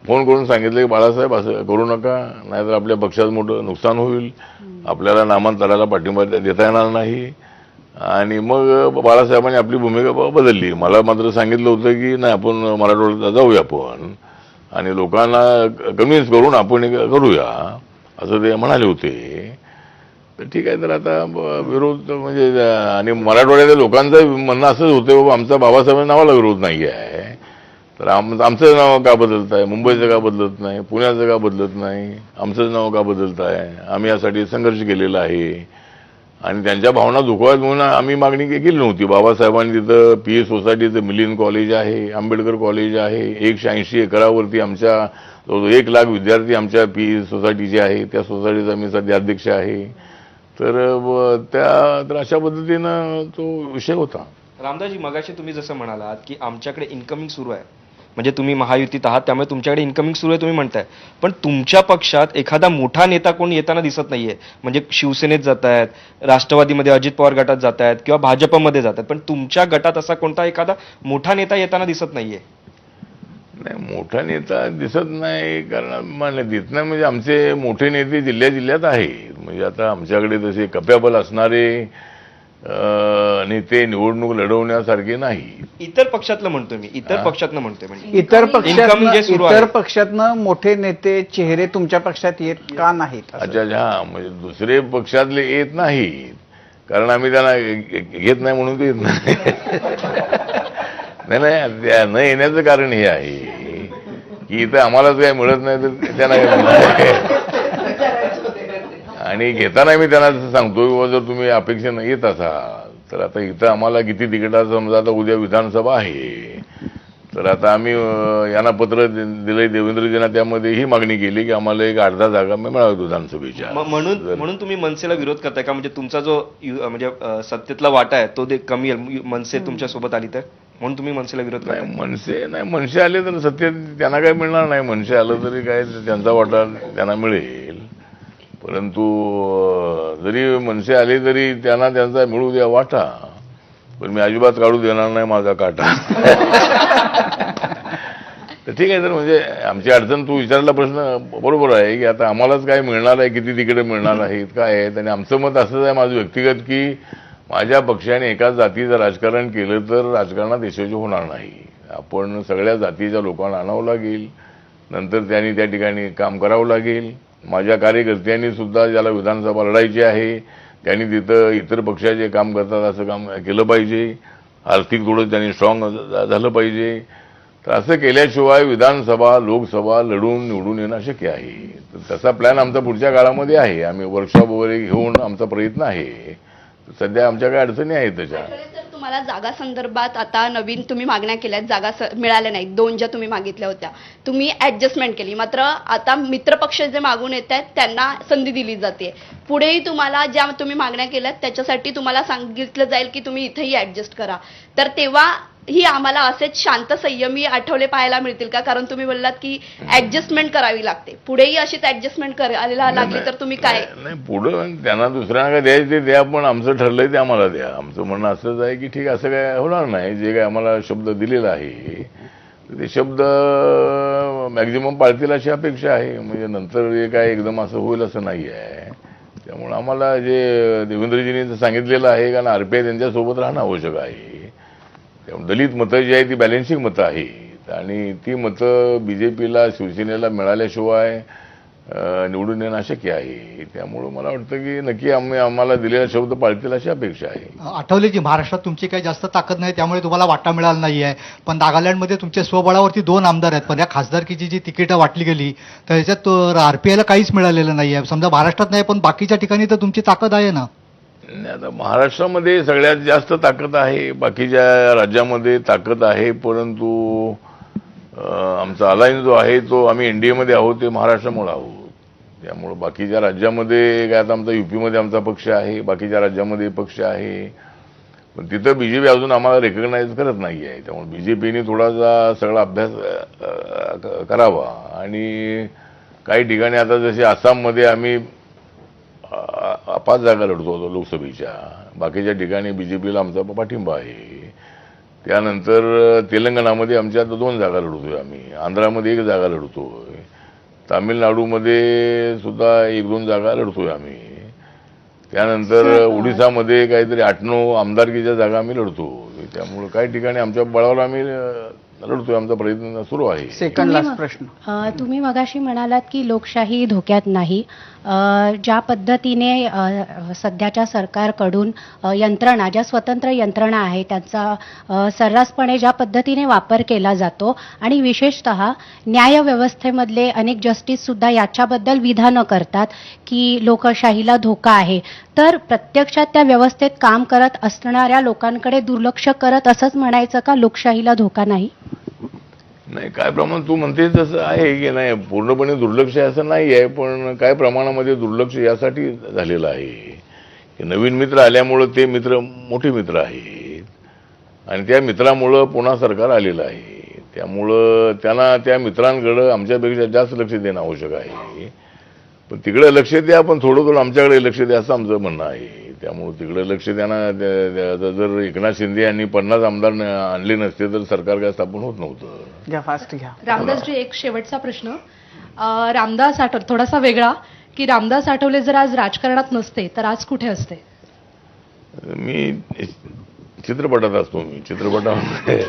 फोन करून सांगितलं की बाळासाहेब असं करू नका, नाहीतर आपल्या पक्षाचं मोठं नुकसान होईल, आपल्याला नामांतराला पाठिंबा देता येणार नाही. आणि मग बाळासाहेबांनी आपली भूमिका बदलली. मला मात्र सांगितलं होतं की नाही आपण मराठवाड्यात जाऊया आपण आणि लोकांना कन्व्हिन्स करून आपण करूया असं ते म्हणाले होते. तर ठीक आहे. तर आता विरोध म्हणजे आणि मराठवाड्यातल्या लोकांचं म्हणणं असंच होतं बाबा आमचा बाबासाहेबांच्या नावाला विरोध नाही आहे, तर आमचं नाव का बदलत आहे, मुंबईचं का बदलत नाही, पुण्याचं का बदलत नाही, आमचंच नाव का बदलत आहे, आम्ही यासाठी संघर्ष केलेला आहे. आणि त्यांच्या भावना दुखवायला म्हणून आम्ही मागणी केली नव्हती. बाबासाहेबांनी तिथं पीए सोसायटीचं मिलियन कॉलेज आहे, आंबेडकर कॉलेज आहे, 180 एकरावरती आमच्या 1 लाख विद्यार्थी आमच्या पीए सोसायटीचे आहे, त्या सोसायटीचा मी सध्या अध्यक्ष आहे. तर अशा पद्धतीनं तो विषय होता. रामदासजी, मगाशी तुम्ही जसं म्हणालात की आमच्याकडे इन्कमिंग सुरू आहे, म्हणजे तुम्ही महायुतीत आहात त्यामुळे तुमच्याकडे इन्कमिंग सुरू आहे तुम्ही म्हणताय, पण तुमच्या पक्षात एखादा मोठा नेता कोण येताना दिसत नाहीये. म्हणजे शिवसेनेत जात आहेत, राष्ट्रवादीमध्ये अजित पवार गटात जात आहेत किंवा भाजपमध्ये जात आहेत, पण तुमच्या गटात असा कोणता एखादा मोठा नेता येताना दिसत नाहीये. नाही, मोठा नेता दिसत नाही कारण मला देत नाही. म्हणजे आमचे मोठे नेते जिल्ह्यात आहेत. म्हणजे आता आमच्याकडे तसे कपॅबल असणारे नेते निवडणूक लढवण्यासारखे नाही. इतर पक्षातलं म्हणतोय मी, इतर पक्षातनं म्हणतोय. म्हणजे इतर पक्षातनं मोठे नेते चेहरे तुमच्या पक्षात येत का नाहीत? अच्छा, हा, म्हणजे दुसरे पक्षातले येत नाहीत कारण आम्ही त्यांना घेत नाही म्हणून ते येत नाही. नाही, न येण्याचं कारण हे आहे की इथं आम्हालाच काही मिळत नाही तर त्यांना काय मिळणार. आणि घेताना मी त्यांना सांगतो की जर तुम्ही अपेक्षेनं येत असाल तर आता इथं आम्हाला किती तिकिटाचं समजा आता उद्या विधानसभा आहे, तर आता आम्ही यांना पत्र दिलंय देवेंद्रजींना, त्यामध्ये ही मागणी केली की आम्हाला एक 8-10 जागा मिळाव्यात विधानसभेच्या. म्हणून तुम्ही मनसेला विरोध करताय का? म्हणजे तुमचा जो म्हणजे सत्तेतला वाटा आहे तो कमी मनसे तुमच्या सोबत आली तर म्हणून तुम्ही मनसेला विरोध करताय? मनसे आले तर सत्तेत त्यांना काही मिळणार नाही. मनसे आलं तरी काय त्यांचा वाटा त्यांना मिळेल, परंतु जरी मनसे आले तरी त्यांना त्यांचा मिळू द्या वाटा, पण मी अजिबात काढू देणार नाही माझा काटा. तर ठीक आहे. तर म्हणजे आमची अडचण तू विचारला प्रश्न बरोबर आहे की आता आम्हालाच काय मिळणार आहे, किती तिकीटं मिळणार आहेत, काय आहेत. आणि आमचं मत असंच आहे माझं व्यक्तिगत की माझ्या पक्षाने एकाच जातीचं राजकारण केलं तर राजकारणात यशस्वी होणार नाही. आपण सगळ्या जातीच्या लोकांना आणावं लागेल, नंतर त्यांनी त्या ठिकाणी काम करावं लागेल. माझ्या कार्यकर्त्यांनी सुद्धा ज्याला विधानसभा लढायची आहे त्यांनी तिथं इतर पक्षाचे काम करतात असं काम केलं पाहिजे. आर्थिक थोडं त्यांनी स्ट्रॉंग झालं पाहिजे. तर असं केल्याशिवाय विधानसभा लोकसभा लढून निवडून येणं शक्य आहे. तर तसा प्लॅन आमचा पुढच्या काळामध्ये आहे. आम्ही वर्कशॉप वगैरे घेऊन आमचा प्रयत्न आहे. सध्या आमच्या काही अडचणी आहेत त्याच्या. तुम्हाला जागा संदर्भात आता नवीन तुम्ही मागण्या केल्यात, जागा मिळाल्या नाहीत. 2 ज्या तुम्ही मागितल्या होत्या तुम्ही ऍडजस्टमेंट केली, मात्र आता मित्रपक्ष जे मागून येत आहेत त्यांना संधी दिली जाते. पुढेही तुम्हाला ज्या तुम्ही मागण्या केल्यात त्याच्यासाठी तुम्हाला सांगितलं जाईल की तुम्ही इथेही ऍडजस्ट करा. तर तेव्हा ही आम्हाला असेच शांत संयमी आठवले पाहायला मिळतील का? कारण तुम्ही बोललात की ऍडजस्टमेंट करावी लागते, पुढेही अशीच ऍडजस्टमेंट करायला लागली तर तुम्ही काय? नाही, पुढं त्यांना दुसऱ्यांना काय द्यायचं ते द्या, पण आमचं ठरलंय ते आम्हाला द्या. आमचं म्हणणं असंच आहे की ठीक असं काय होणार नाही. जे काय आम्हाला शब्द दिलेला आहे ते शब्द मॅक्झिमम पाळतील अशी अपेक्षा आहे. म्हणजे नंतर हे काय एकदम असं होईल असं नाही आहे. त्यामुळे त्यामुळे आम्हाला जे देवेंद्रजींनी सांगितलेलं आहे कारण आरपीआय त्यांच्यासोबत राहणं आवश्यक आहे. त्यामुळे दलित मतं जी आहे ती बॅलेन्सिंग मतं आहेत आणि ती मतं बीजेपीला शिवसेनेला मिळाल्याशिवाय निवडून येणं अशक्य आहे. त्यामुळं मला वाटतं की नक्की आम्हाला दिलेला शब्द पाळतील अशी अपेक्षा आहे. आठवलेजी, महाराष्ट्रात तुमची काही जास्त ताकद नाही त्यामुळे तुम्हाला वाटा मिळाला नाही आहे, पण नागालँडमध्ये तुमच्या स्वबळावरती 2 आमदार आहेत, पण या खासदारकीची जी तिकीटं वाटली गेली तर याच्यात आरपीआयला काहीच मिळालेलं नाही आहे. समजा महाराष्ट्रात नाही पण बाकीच्या ठिकाणी तर तुमची ताकद आहे ना. नाही, आता महाराष्ट्रामध्ये सगळ्यात जास्त ताकद आहे, बाकीच्या राज्यामध्ये ताकद आहे, परंतु आमचा अलायन्स जो आहे तो आम्ही एनडीएमध्ये आहोत ते महाराष्ट्रामुळे आहोत. त्यामुळं बाकीच्या राज्यामध्ये काय आता आमचा युपीमध्ये आमचा पक्ष आहे, बाकीच्या राज्यामध्ये पक्ष आहे, पण तिथं बीजेपी अजून आम्हाला रेकग्नाइज करत नाही आहे. त्यामुळे बीजेपीने थोडासा सगळा अभ्यास करावा आणि काही ठिकाणी आता जसे आसाममध्ये आम्ही 5 जागा लढतो लोकसभेच्या, बाकीच्या ठिकाणी बीजेपीला आमचा पाठिंबा आहे. त्यानंतर तेलंगणामध्ये आमच्या आता 2 जागा लढतोय आम्ही, आंध्रामध्ये 1 जागा लढतोय, तामिळनाडूमध्ये सुद्धा 1-2 जागा लढतोय आम्ही. त्यानंतर ओडिसामध्ये काहीतरी 8-9 आमदारकीच्या जागा आम्ही लढतोय. त्यामुळे काही ठिकाणी आमच्या बळावर आम्ही लढतोय, आमचा प्रयत्न सुरू आहे. सेकंड लास्ट प्रश्न. तुम्ही मगाशी म्हणालात की लोकशाही धोक्यात नाही. ज्या पद्धतीने सध्याच्या सरकारकडून यंत्रणा, ज्या स्वतंत्र यंत्रणा आहे त्यांचा सर्रासपणे ज्या पद्धतीने वापर केला जातो आणि विशेषतः न्यायव्यवस्थेमधले अनेक जस्टिस सुद्धा याच्याबद्दल विधानं करतात की लोकशाहीला धोका आहे, तर प्रत्यक्षात त्या व्यवस्थेत काम करत असणाऱ्या लोकांकडे दुर्लक्ष करत असंच म्हणायचं का लोकशाहीला धोका नाही? नाही, काय प्रमाण तू म्हणते तसं आहे की नाही, पूर्णपणे दुर्लक्ष असं नाही आहे, पण काय प्रमाणामध्ये दुर्लक्ष यासाठी झालेलं आहे की नवीन मित्र आल्यामुळं ते मित्र मोठे मित्र आहेत आणि त्या मित्रामुळं पुन्हा सरकार आलेलं आहे. त्यामुळं त्यांना त्या मित्रांकडं आमच्यापेक्षा जास्त लक्ष देणं आवश्यक आहे. पण तिकडे लक्ष द्या, पण थोडं आमच्याकडे लक्ष द्या असं आमचं म्हणणं आहे. त्यामुळे तिकडे लक्ष द्याना, जर एकनाथ शिंदे यांनी 50 आमदार आणले नसते तर सरकार काय स्थापन होत नव्हतं. घ्या, फास्ट घ्या. रामदासजी, एक शेवटचा प्रश्न. रामदास आठवले, थोडासा वेगळा, की रामदास आठवले जर आज राजकारणात नसते तर आज कुठे असते? मी चित्रपटात असतो. मी चित्रपटामध्ये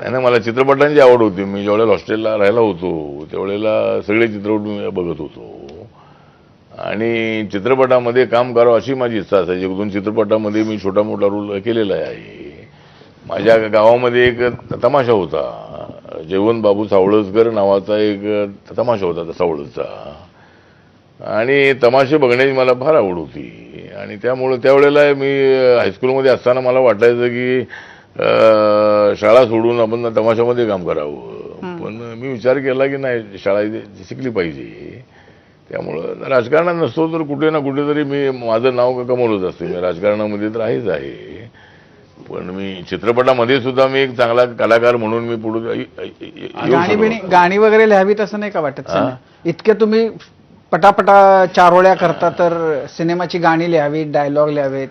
नाही, मला चित्रपटांची आवड होती. मी ज्यावेळेला हॉस्टेलला राहायला होतो त्यावेळेला सगळे चित्रपट मी बघत होतो आणि चित्रपटामध्ये काम करावं अशी माझी इच्छा असायची. 1-2 चित्रपटामध्ये मी छोटा मोठा रोल केलेला आहे. माझ्या गावामध्ये एक तमाशा होता, जयवंत बाबू सावळसकर नावाचा एक तमाशा होता सावळचा, आणि तमाशे बघण्याची मला फार आवड होती आणि त्यामुळं त्यावेळेला मी हायस्कूलमध्ये असताना मला वाटायचं की शाळा सोडून आपण तमाशामध्ये काम करावं, पण मी विचार केला की नाही, शाळा शिकली पाहिजे. त्यामुळं राजकारणात नसतो तर कुठे ना कुठेतरी मी माझं नाव कमवलंच असते. मी राजकारणामध्ये तर आहेच आहे, पण मी चित्रपटामध्ये सुद्धा मी एक चांगला कलाकार म्हणून मी पुढे गाणी वगैरे लिहावीत असं नाही का वाटत? इतके तुम्ही पटापटा चारोळ्या करता तर सिनेमाची गाणी लिहावीत, डायलॉग लिहावेत.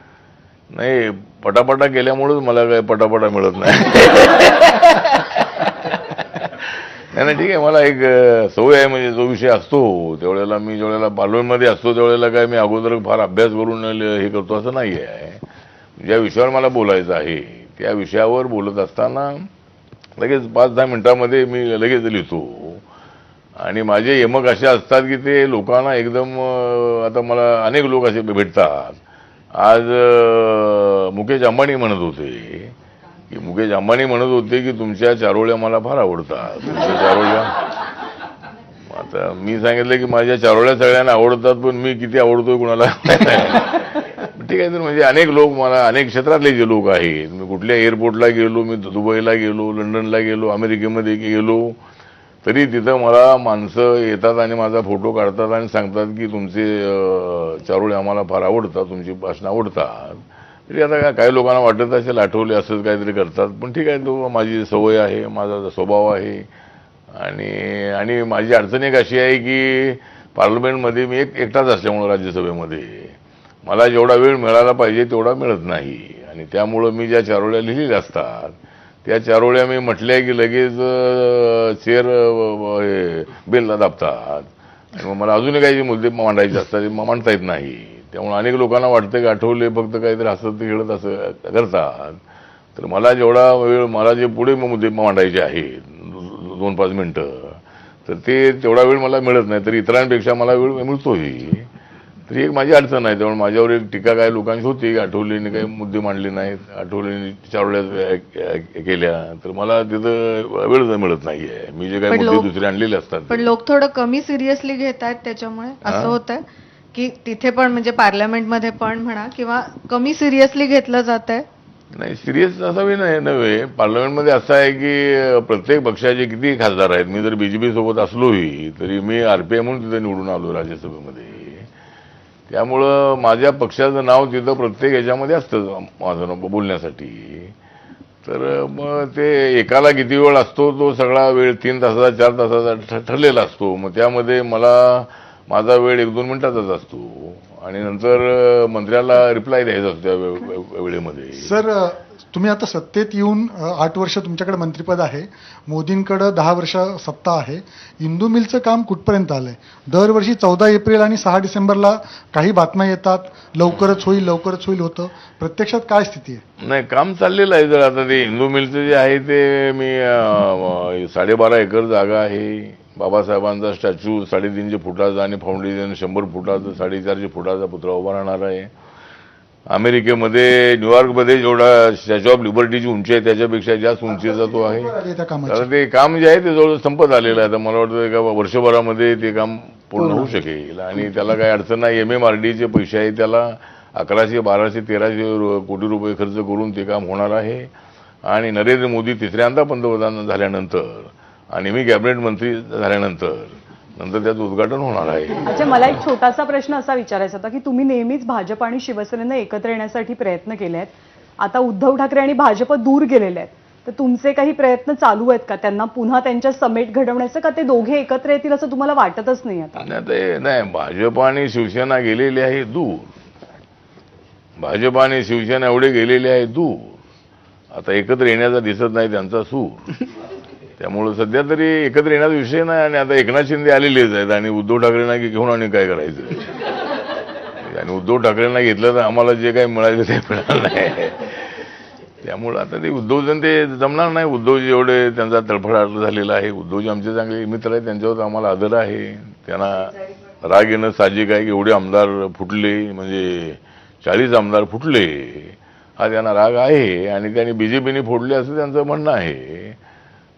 नाही, पटापटा केल्यामुळेच मला काय पटापटा मिळत नाही. नाही, ठीक आहे, मला एक सवय आहे, म्हणजे जो विषय असतो त्यावेळेला मी ज्यावेळेला पार्लमेंटमध्ये असतो त्यावेळेला काय मी अगोदर फार अभ्यास करून हे करतो असं नाही आहे. ज्या विषयावर मला बोलायचं आहे त्या विषयावर बोलत असताना लगेच 5-10 मिनिटांमध्ये मी लगेच लिहितो आणि माझे यमक असे असतात की ते लोकांना एकदम, आता मला अनेक लोक असे भेटतात. आज मुकेश अंबानी म्हणत होते की तुमच्या चारोळ्या मला फार आवडतात. तुमच्या चारोळ्या, आता मी सांगितलं की माझ्या चारोळ्या सगळ्यांना आवडतात, पण मी किती आवडतोय कुणाला ठीक आहे. तर म्हणजे अनेक लोक मला, अनेक क्षेत्रातले जे लोक आहेत, मी कुठल्या एअरपोर्टला गेलो, मी दुबईला गेलो, लंडनला गेलो, अमेरिकेमध्ये गेलो, तरी तिथं मला माणसं येतात आणि माझा फोटो काढतात आणि सांगतात की तुमचे चारोळे आम्हाला फार आवडतात, तुमची भाषणं आवडतात. तरी आता काही लोकांना वाटत असेल आठवले असंच काहीतरी करतात, पण ठीक आहे, तो माझी सवय आहे, माझा स्वभाव आहे. आणि माझी अडचण एक अशी आहे की पार्लमेंटमध्ये मी एकटाच असल्यामुळं राज्यसभेमध्ये मला जेवढा वेळ मिळाला पाहिजे तेवढा मिळत नाही आणि त्यामुळं मी ज्या चारोळ्या लिहिलेल्या असतात त्या चारोळ्या मी म्हटल्या की लगेच चेअर बेलला दाबतात आणि मग मला अजूनही काही मुद्दे मांडायचे असतात, मांडता येत नाही. त्यामुळे अनेक लोकांना वाटतं की आठवले फक्त काहीतरी हसत खेळत असं करतात. तर मला जेवढा वेळ मला जे पुढे मुद्दे मांडायचे आहेत 2-5 मिनिटं, तर ते तेवढा वेळ मला मिळत नाही. तर इतरांपेक्षा मला वेळ मिळतोही. तर ही एक माझी अडचण आहे. त्यामुळे माझ्यावर एक टीका काही लोकांची होती की आठवलेने काही मुद्दे मांडले नाहीत, आठवलेने चारोळ्या केल्या, तर मला तिथं वेळ मिळत नाहीये. मी जे काही पण मुद्दे लोक- दुसरे आणलेले असतात पण लोक थोडं कमी सिरियसली घेत आहेत त्याच्यामुळे असं होतंय की तिथे पण म्हणजे पार्लमेंटमध्ये पण म्हणा किंवा कमी सिरियसली घेतलं जात आहे. नाही, सिरियस असावी नाही नव्हे. पार्लमेंटमध्ये असं आहे की प्रत्येक पक्षाचे किती खासदार आहेत. मी जर बीजेपी सोबत असलोही तरी मी आरपीआय म्हणून तिथे निवडून आलो राज्यसभेमध्ये. त्यामुळं माझ्या पक्षाचं नाव तिथं प्रत्येक ह्याच्यामध्ये असतं माझं नाव बोलण्यासाठी. तर मग ते एकाला किती वेळ असतो तो सगळा वेळ 3 तासाचा 4 तासाचा ठरलेला असतो. मग त्यामध्ये मला माझा वेळ 1-2 मिनिटाचाच असतो आणि नंतर मंत्र्याला रिप्लाय द्यायचा असतो त्या वेळेमध्ये. सर, तुम्ही आता सत्तेत येऊन 8 वर्ष तुमच्याकडे मंत्रिपद आहे, मोदींकडे 10 वर्ष सत्ता आहे. इंदू मिलचं काम कुठपर्यंत आलंय? दरवर्षी 14 एप्रिल आणि 6 डिसेंबरला काही बातम्या येतात, लवकरच होईल होतं. प्रत्यक्षात काय स्थिती आहे? नाही, काम चाललेलं आहे. जर आता ते इंदू मिलचं जे आहे ते मी 12.5 एकर जागा आहे. बाबासाहेबांचा स्टॅच्यू 350 फुटाचा आणि फाउंडेशन 100 फुटाचं 450 फुटाचा पुतळा उभा राहणार आहे. अमेरिकेमध्ये न्यूयॉर्कमध्ये जेवढा स्टॅच्यू ऑफ लिबर्टीची उंची आहे त्याच्यापेक्षा जास्त उंचीचा तो आहे. त्या कामाची तर ते काम जे आहे ते जवळ संपत आलेलं आहे. तर मला वाटतं एका वर्षभरामध्ये ते काम पूर्ण होऊ शकेल आणि त्याला काही अडचण नाही. MMRDचे पैसे आहेत, त्याला 1100, 1200, 1300 कोटी रुपये खर्च करून ते काम होणार आहे. आणि नरेंद्र मोदी तिसऱ्यांदा पंतप्रधान झाल्यानंतर आणि मी कॅबिनेट मंत्री झाल्यानंतर त्याचं उद्घाटन होणार आहे. अच्छा, मला एक छोटासा प्रश्न असा विचारायचा होता की तुम्ही नेहमीच भाजप आणि शिवसेनेनं एकत्र येण्यासाठी प्रयत्न केले आहेत. आता उद्धव ठाकरे आणि भाजप दूर गेलेले आहेत, तर तुमचे काही प्रयत्न चालू आहेत का त्यांना पुन्हा त्यांच्या समेट घडवण्याचं, का ते दोघे एकत्र येतील असं तुम्हाला वाटतच नाही आता? नाही, भाजप आणि शिवसेना गेलेली आहे दूर. भाजप आणि शिवसेना एवढे गेलेले आहे दूर. आता एकत्र येण्याचा दिसत नाही त्यांचा सूर. त्यामुळे सध्या तरी एकत्र येण्याचा विषय नाही. आणि आता एकनाथ शिंदे आलेलेच आहेत आणि उद्धव ठाकरेंना घेऊन आणि काय करायचं. आणि उद्धव ठाकरेंना घेतलं तर आम्हाला जे काही मिळालं ते मिळालं नाही. त्यामुळे आता ते उद्धवजन ते जमणार नाही. उद्धवजी एवढे त्यांचा तडफडाट झालेला आहे. उद्धवजी आमचे चांगले मित्र आहेत, त्यांच्यावर आम्हाला आदर आहे. त्यांना राग येणं साहजिक आहे की एवढे आमदार फुटले, म्हणजे 40 आमदार फुटले, हा त्यांना राग आहे आणि त्यांनी बीजेपीने फोडले असं त्यांचं म्हणणं आहे.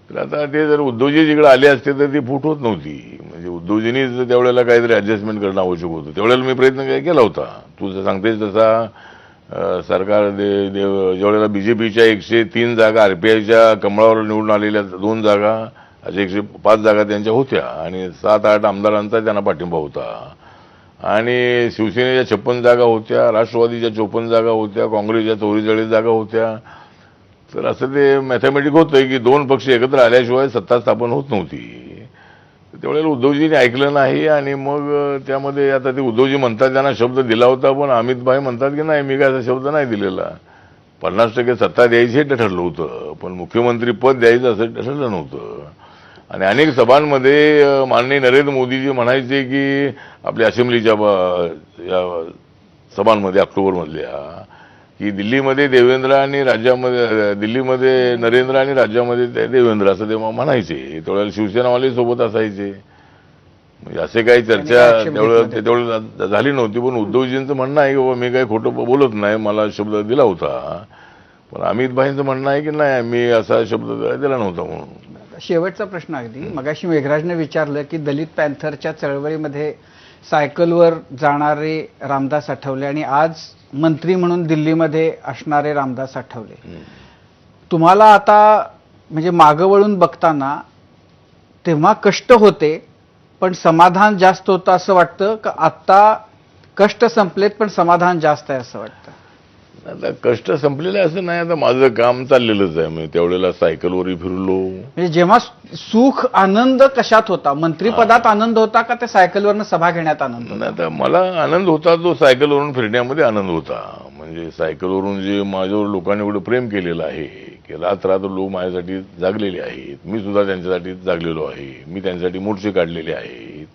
तर आता ते जर उद्धवजी जिकडे आले असते तर ती फूट होत नव्हती. म्हणजे उद्धवजींनीच त्यावेळेला काहीतरी ॲडजस्टमेंट करणं आवश्यक होतं. त्यावेळेला मी प्रयत्न केला होता. तू सांगतेस तसा सरकार ज्यावेळेला बीजेपीच्या 103 जागा, RPIच्या कमळावर निवडून आलेल्या 2 जागा, अशा 105 जागा त्यांच्या होत्या आणि 7-8 आमदारांचा त्यांना पाठिंबा होता. आणि शिवसेनेच्या 56 जागा होत्या, राष्ट्रवादीच्या 54 जागा होत्या, काँग्रेसच्या 44 जागा होत्या. तर असं ते मॅथमॅटिक होतंय की 2 पक्ष एकत्र आल्याशिवाय सत्ता स्थापन होत नव्हती. त्यावेळेला उद्धवजींनी ऐकलं नाही आणि मग त्यामध्ये आता ते उद्धवजी म्हणतात त्यांना शब्द दिला होता, पण अमित भाई म्हणतात की नाही, मी काय असा शब्द नाही दिलेला. 50% सत्ता द्यायची हे ठरलं होतं, पण मुख्यमंत्री पद द्यायचं असं ठरलं नव्हतं. आणि अनेक सभांमध्ये माननीय नरेंद्र मोदीजी म्हणायचे की आपल्या असेंब्लीच्या सभांमध्ये ऑक्टोबरमधल्या की दिल्लीमध्ये देवेंद्र आणि राज्यामध्ये, दिल्लीमध्ये नरेंद्र आणि राज्यामध्ये देवेंद्र असं ते म्हणायचे. त्यावेळेला शिवसेनावाले सोबत असायचे. म्हणजे असे काही चर्चा त्यावेळेला झाली नव्हती. पण उद्धवजींचं म्हणणं आहे की बाबा मी काही खोटं बोलत नाही, मला शब्द दिला होता. पण अमित भाईंचं म्हणणं आहे की नाही, मी असा शब्द दिला नव्हता म्हणून. शेवटचा प्रश्न अगदी मगाशी मेघराजने विचारलं की दलित पॅन्थरच्या चळवळीमध्ये सायकलवर जाणारे रामदास आठवले आणि आज मंत्री म्हणून दिल्लीमध्ये असणारे रामदास आठवले, तुम्हाला आता म्हणजे मागं वळून बघताना तेव्हा कष्ट होते पण समाधान जास्त होतं असं वाटतं का आता कष्ट संपलेत पण समाधान जास्त आहे असं वाटतं? आता कष्ट संपलेलं आहे असं नाही. आता माझं काम चाललेलंच आहे. म्हणजे त्यावेळेला सायकलवरही फिरलो. म्हणजे जेव्हा सुख आनंद कशात होता, मंत्रिपदात आनंद होता का त्या सायकलवरनं सभा घेण्यात आनंद होता? आता मला आनंद होता तो सायकलवरून फिरण्यामध्ये आनंद होता. म्हणजे सायकलवरून जे माझ्यावर लोकांनी एवढं प्रेम केलेलं आहे की रात्र लोक माझ्यासाठी जागलेले आहेत. मी सुद्धा त्यांच्यासाठी जागलेलो आहे. मी त्यांच्यासाठी मोर्चे काढलेले आहेत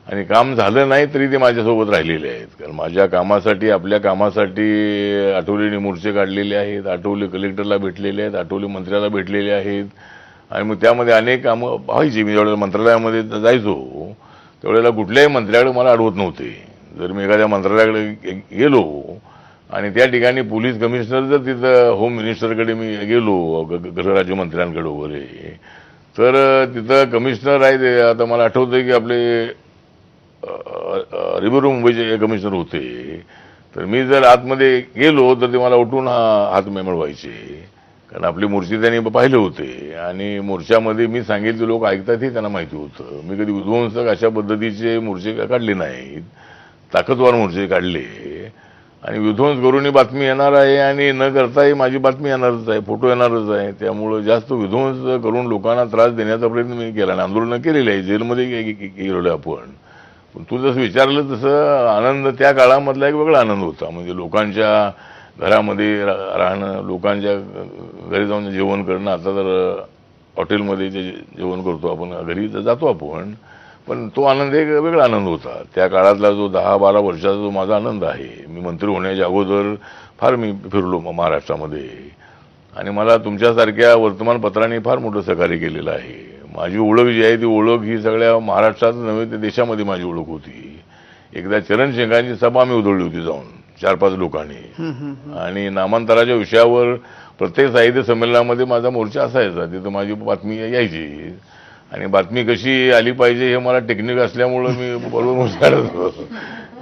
आणि काम झालं नाही तरी ते माझ्यासोबत राहिलेले आहेत. कारण माझ्या कामासाठी, आपल्या कामासाठी आठवलेने मोर्चे काढलेले आहेत, आठवले कलेक्टरला भेटलेले आहेत, आठवले मंत्र्याला भेटलेले आहेत. आणि मग त्यामध्ये अनेक कामं व्हायची. मी ज्यावेळेला मंत्रालयामध्ये जायचो त्यावेळेला कुठल्याही मंत्र्याकडे मला अडवत नव्हते. जर मी एखाद्या मंत्रालयाकडे गेलो आणि त्या ठिकाणी पोलीस कमिशनर जर तिथं होम मिनिस्टरकडे मी गेलो, गृहराज्यमंत्र्यांकडे वगैरे, तर तिथं कमिशनर आहे ते, आता मला आठवतंय की आपले रिव्हर मुंबईचे कमिशनर होते. तर मी जर आतमध्ये गेलो तर ते मला उठून हात मिळवायचे, कारण आपली मोर्चे त्यांनी पाहिले होते. आणि मोर्चामध्ये मी सांगितले लोक ऐकतात हे त्यांना माहिती होतं. मी कधी विध्वंसक अशा पद्धतीचे मोर्चे काढले नाहीत, ताकदवार मोर्चे काढले. आणि विध्वंस करून बातमी येणार आहे आणि न करताही माझी बातमी येणारच आहे, फोटो येणारच आहे. त्यामुळं जास्त विध्वंस करून लोकांना त्रास देण्याचा प्रयत्न मी केला नाही. आंदोलनं केलेली आहे, जेलमध्ये गेलेलो आपण. पण तू जसं विचारलं तसं आनंद त्या काळामधला एक वेगळा आनंद होता. म्हणजे लोकांच्या घरामध्ये राहणं, लोकांच्या घरी जाऊन जेवण करणं. आता तर हॉटेलमध्ये जे जेवण करतो आपण, घरी जातो आपण, पण तो आनंद एक वेगळा आनंद होता. त्या काळातला जो 10-12 वर्षाचा जो माझा आनंद आहे. मी मंत्री होण्याच्या अगोदर फार मी फिरलो महाराष्ट्रामध्ये आणि मला तुमच्यासारख्या वर्तमानपत्रांनी फार मोठं सहकार्य केलेलं आहे. माझी ओळख जी आहे ती ओळख ही सगळ्या महाराष्ट्रात नव्हे तर देशामध्ये माझी ओळख होती. एकदा चरण सिंगांची सभा मी उधळली होती जाऊन 4-5 लोकांनी, आणि नामांतराच्या विषयावर प्रत्येक साहित्य संमेलनामध्ये माझा मोर्चा असायचा. तिथं माझी बातमी यायची आणि बातमी कशी आली पाहिजे हे मला टेक्निक असल्यामुळं मी बरोबर मोर्चा काढत होतो.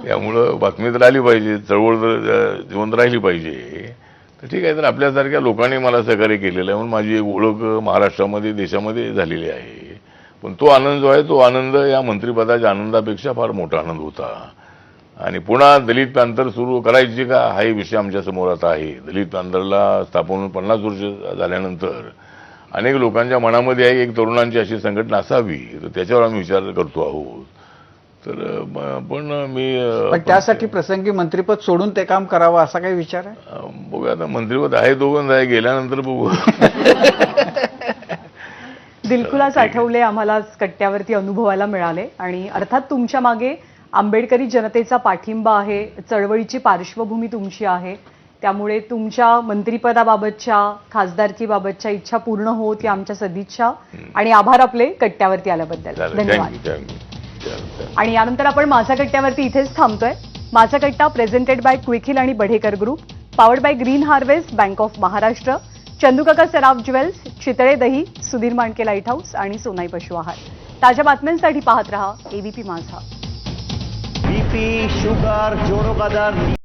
त्यामुळं बातमी तर आली पाहिजे, चळवळ तर जिवंत राहिली पाहिजे. तर ठीक आहे, तर आपल्यासारख्या लोकांनी मला सहकार्य केलेलं आहे म्हणून माझी एक ओळख महाराष्ट्रामध्ये, देशामध्ये झालेली आहे. पण तो आनंद जो आहे तो आनंद या मंत्रिपदाच्या आनंदापेक्षा फार मोठा आनंद होता. आणि पुन्हा दलित पॅंथर सुरू करायची का हाही विषय आमच्या समोर आता आहे. दलित पॅंथरला स्थापन 50 वर्ष झाल्यानंतर अनेक लोकांच्या मनामध्ये आहे एक तरुणांची अशी संघटना असावी, तर त्याच्यावर आम्ही विचार करतो आहोत. तर पण त्यासाठी प्रसंगी मंत्रिपद सोडून ते काम करावं असा काही विचार आहे? बघूया, आता मंत्रिपद आहे दोघं आहे, गेल्यानंतर बघू. दिलखुलास आठवले आम्हाला कट्ट्यावरती अनुभवायला मिळाले. आणि अर्थात तुमच्या मागे आंबेडकरी जनतेचा पाठिंबा आहे, चळवळीची पार्श्वभूमी तुमची आहे. त्यामुळे तुमच्या मंत्रिपदाबाबतच्या, खासदारकीबाबतच्या इच्छा पूर्ण होत या आमच्या सदिच्छा. आणि आभार आपले कट्ट्यावरती आल्याबद्दल. धन्यवाद. आणि यानंतर आपण माझा कट्ट्यावरती इथेच थांबतोय. माझा कट्टा प्रेझेंटेड बाय क्विक आणि Badhekar group, powered by Green Harvest, Bank of Maharashtra, Chandukaka Saraf jewels, Chitale दही, सुधीर मांडके लाईट हाऊस आणि सोनाई पशु आहार. ताज्या बातम्यांसाठी पाहत रहा एबीपी माझा. बीपी, शुगर, जोरों का दर्द,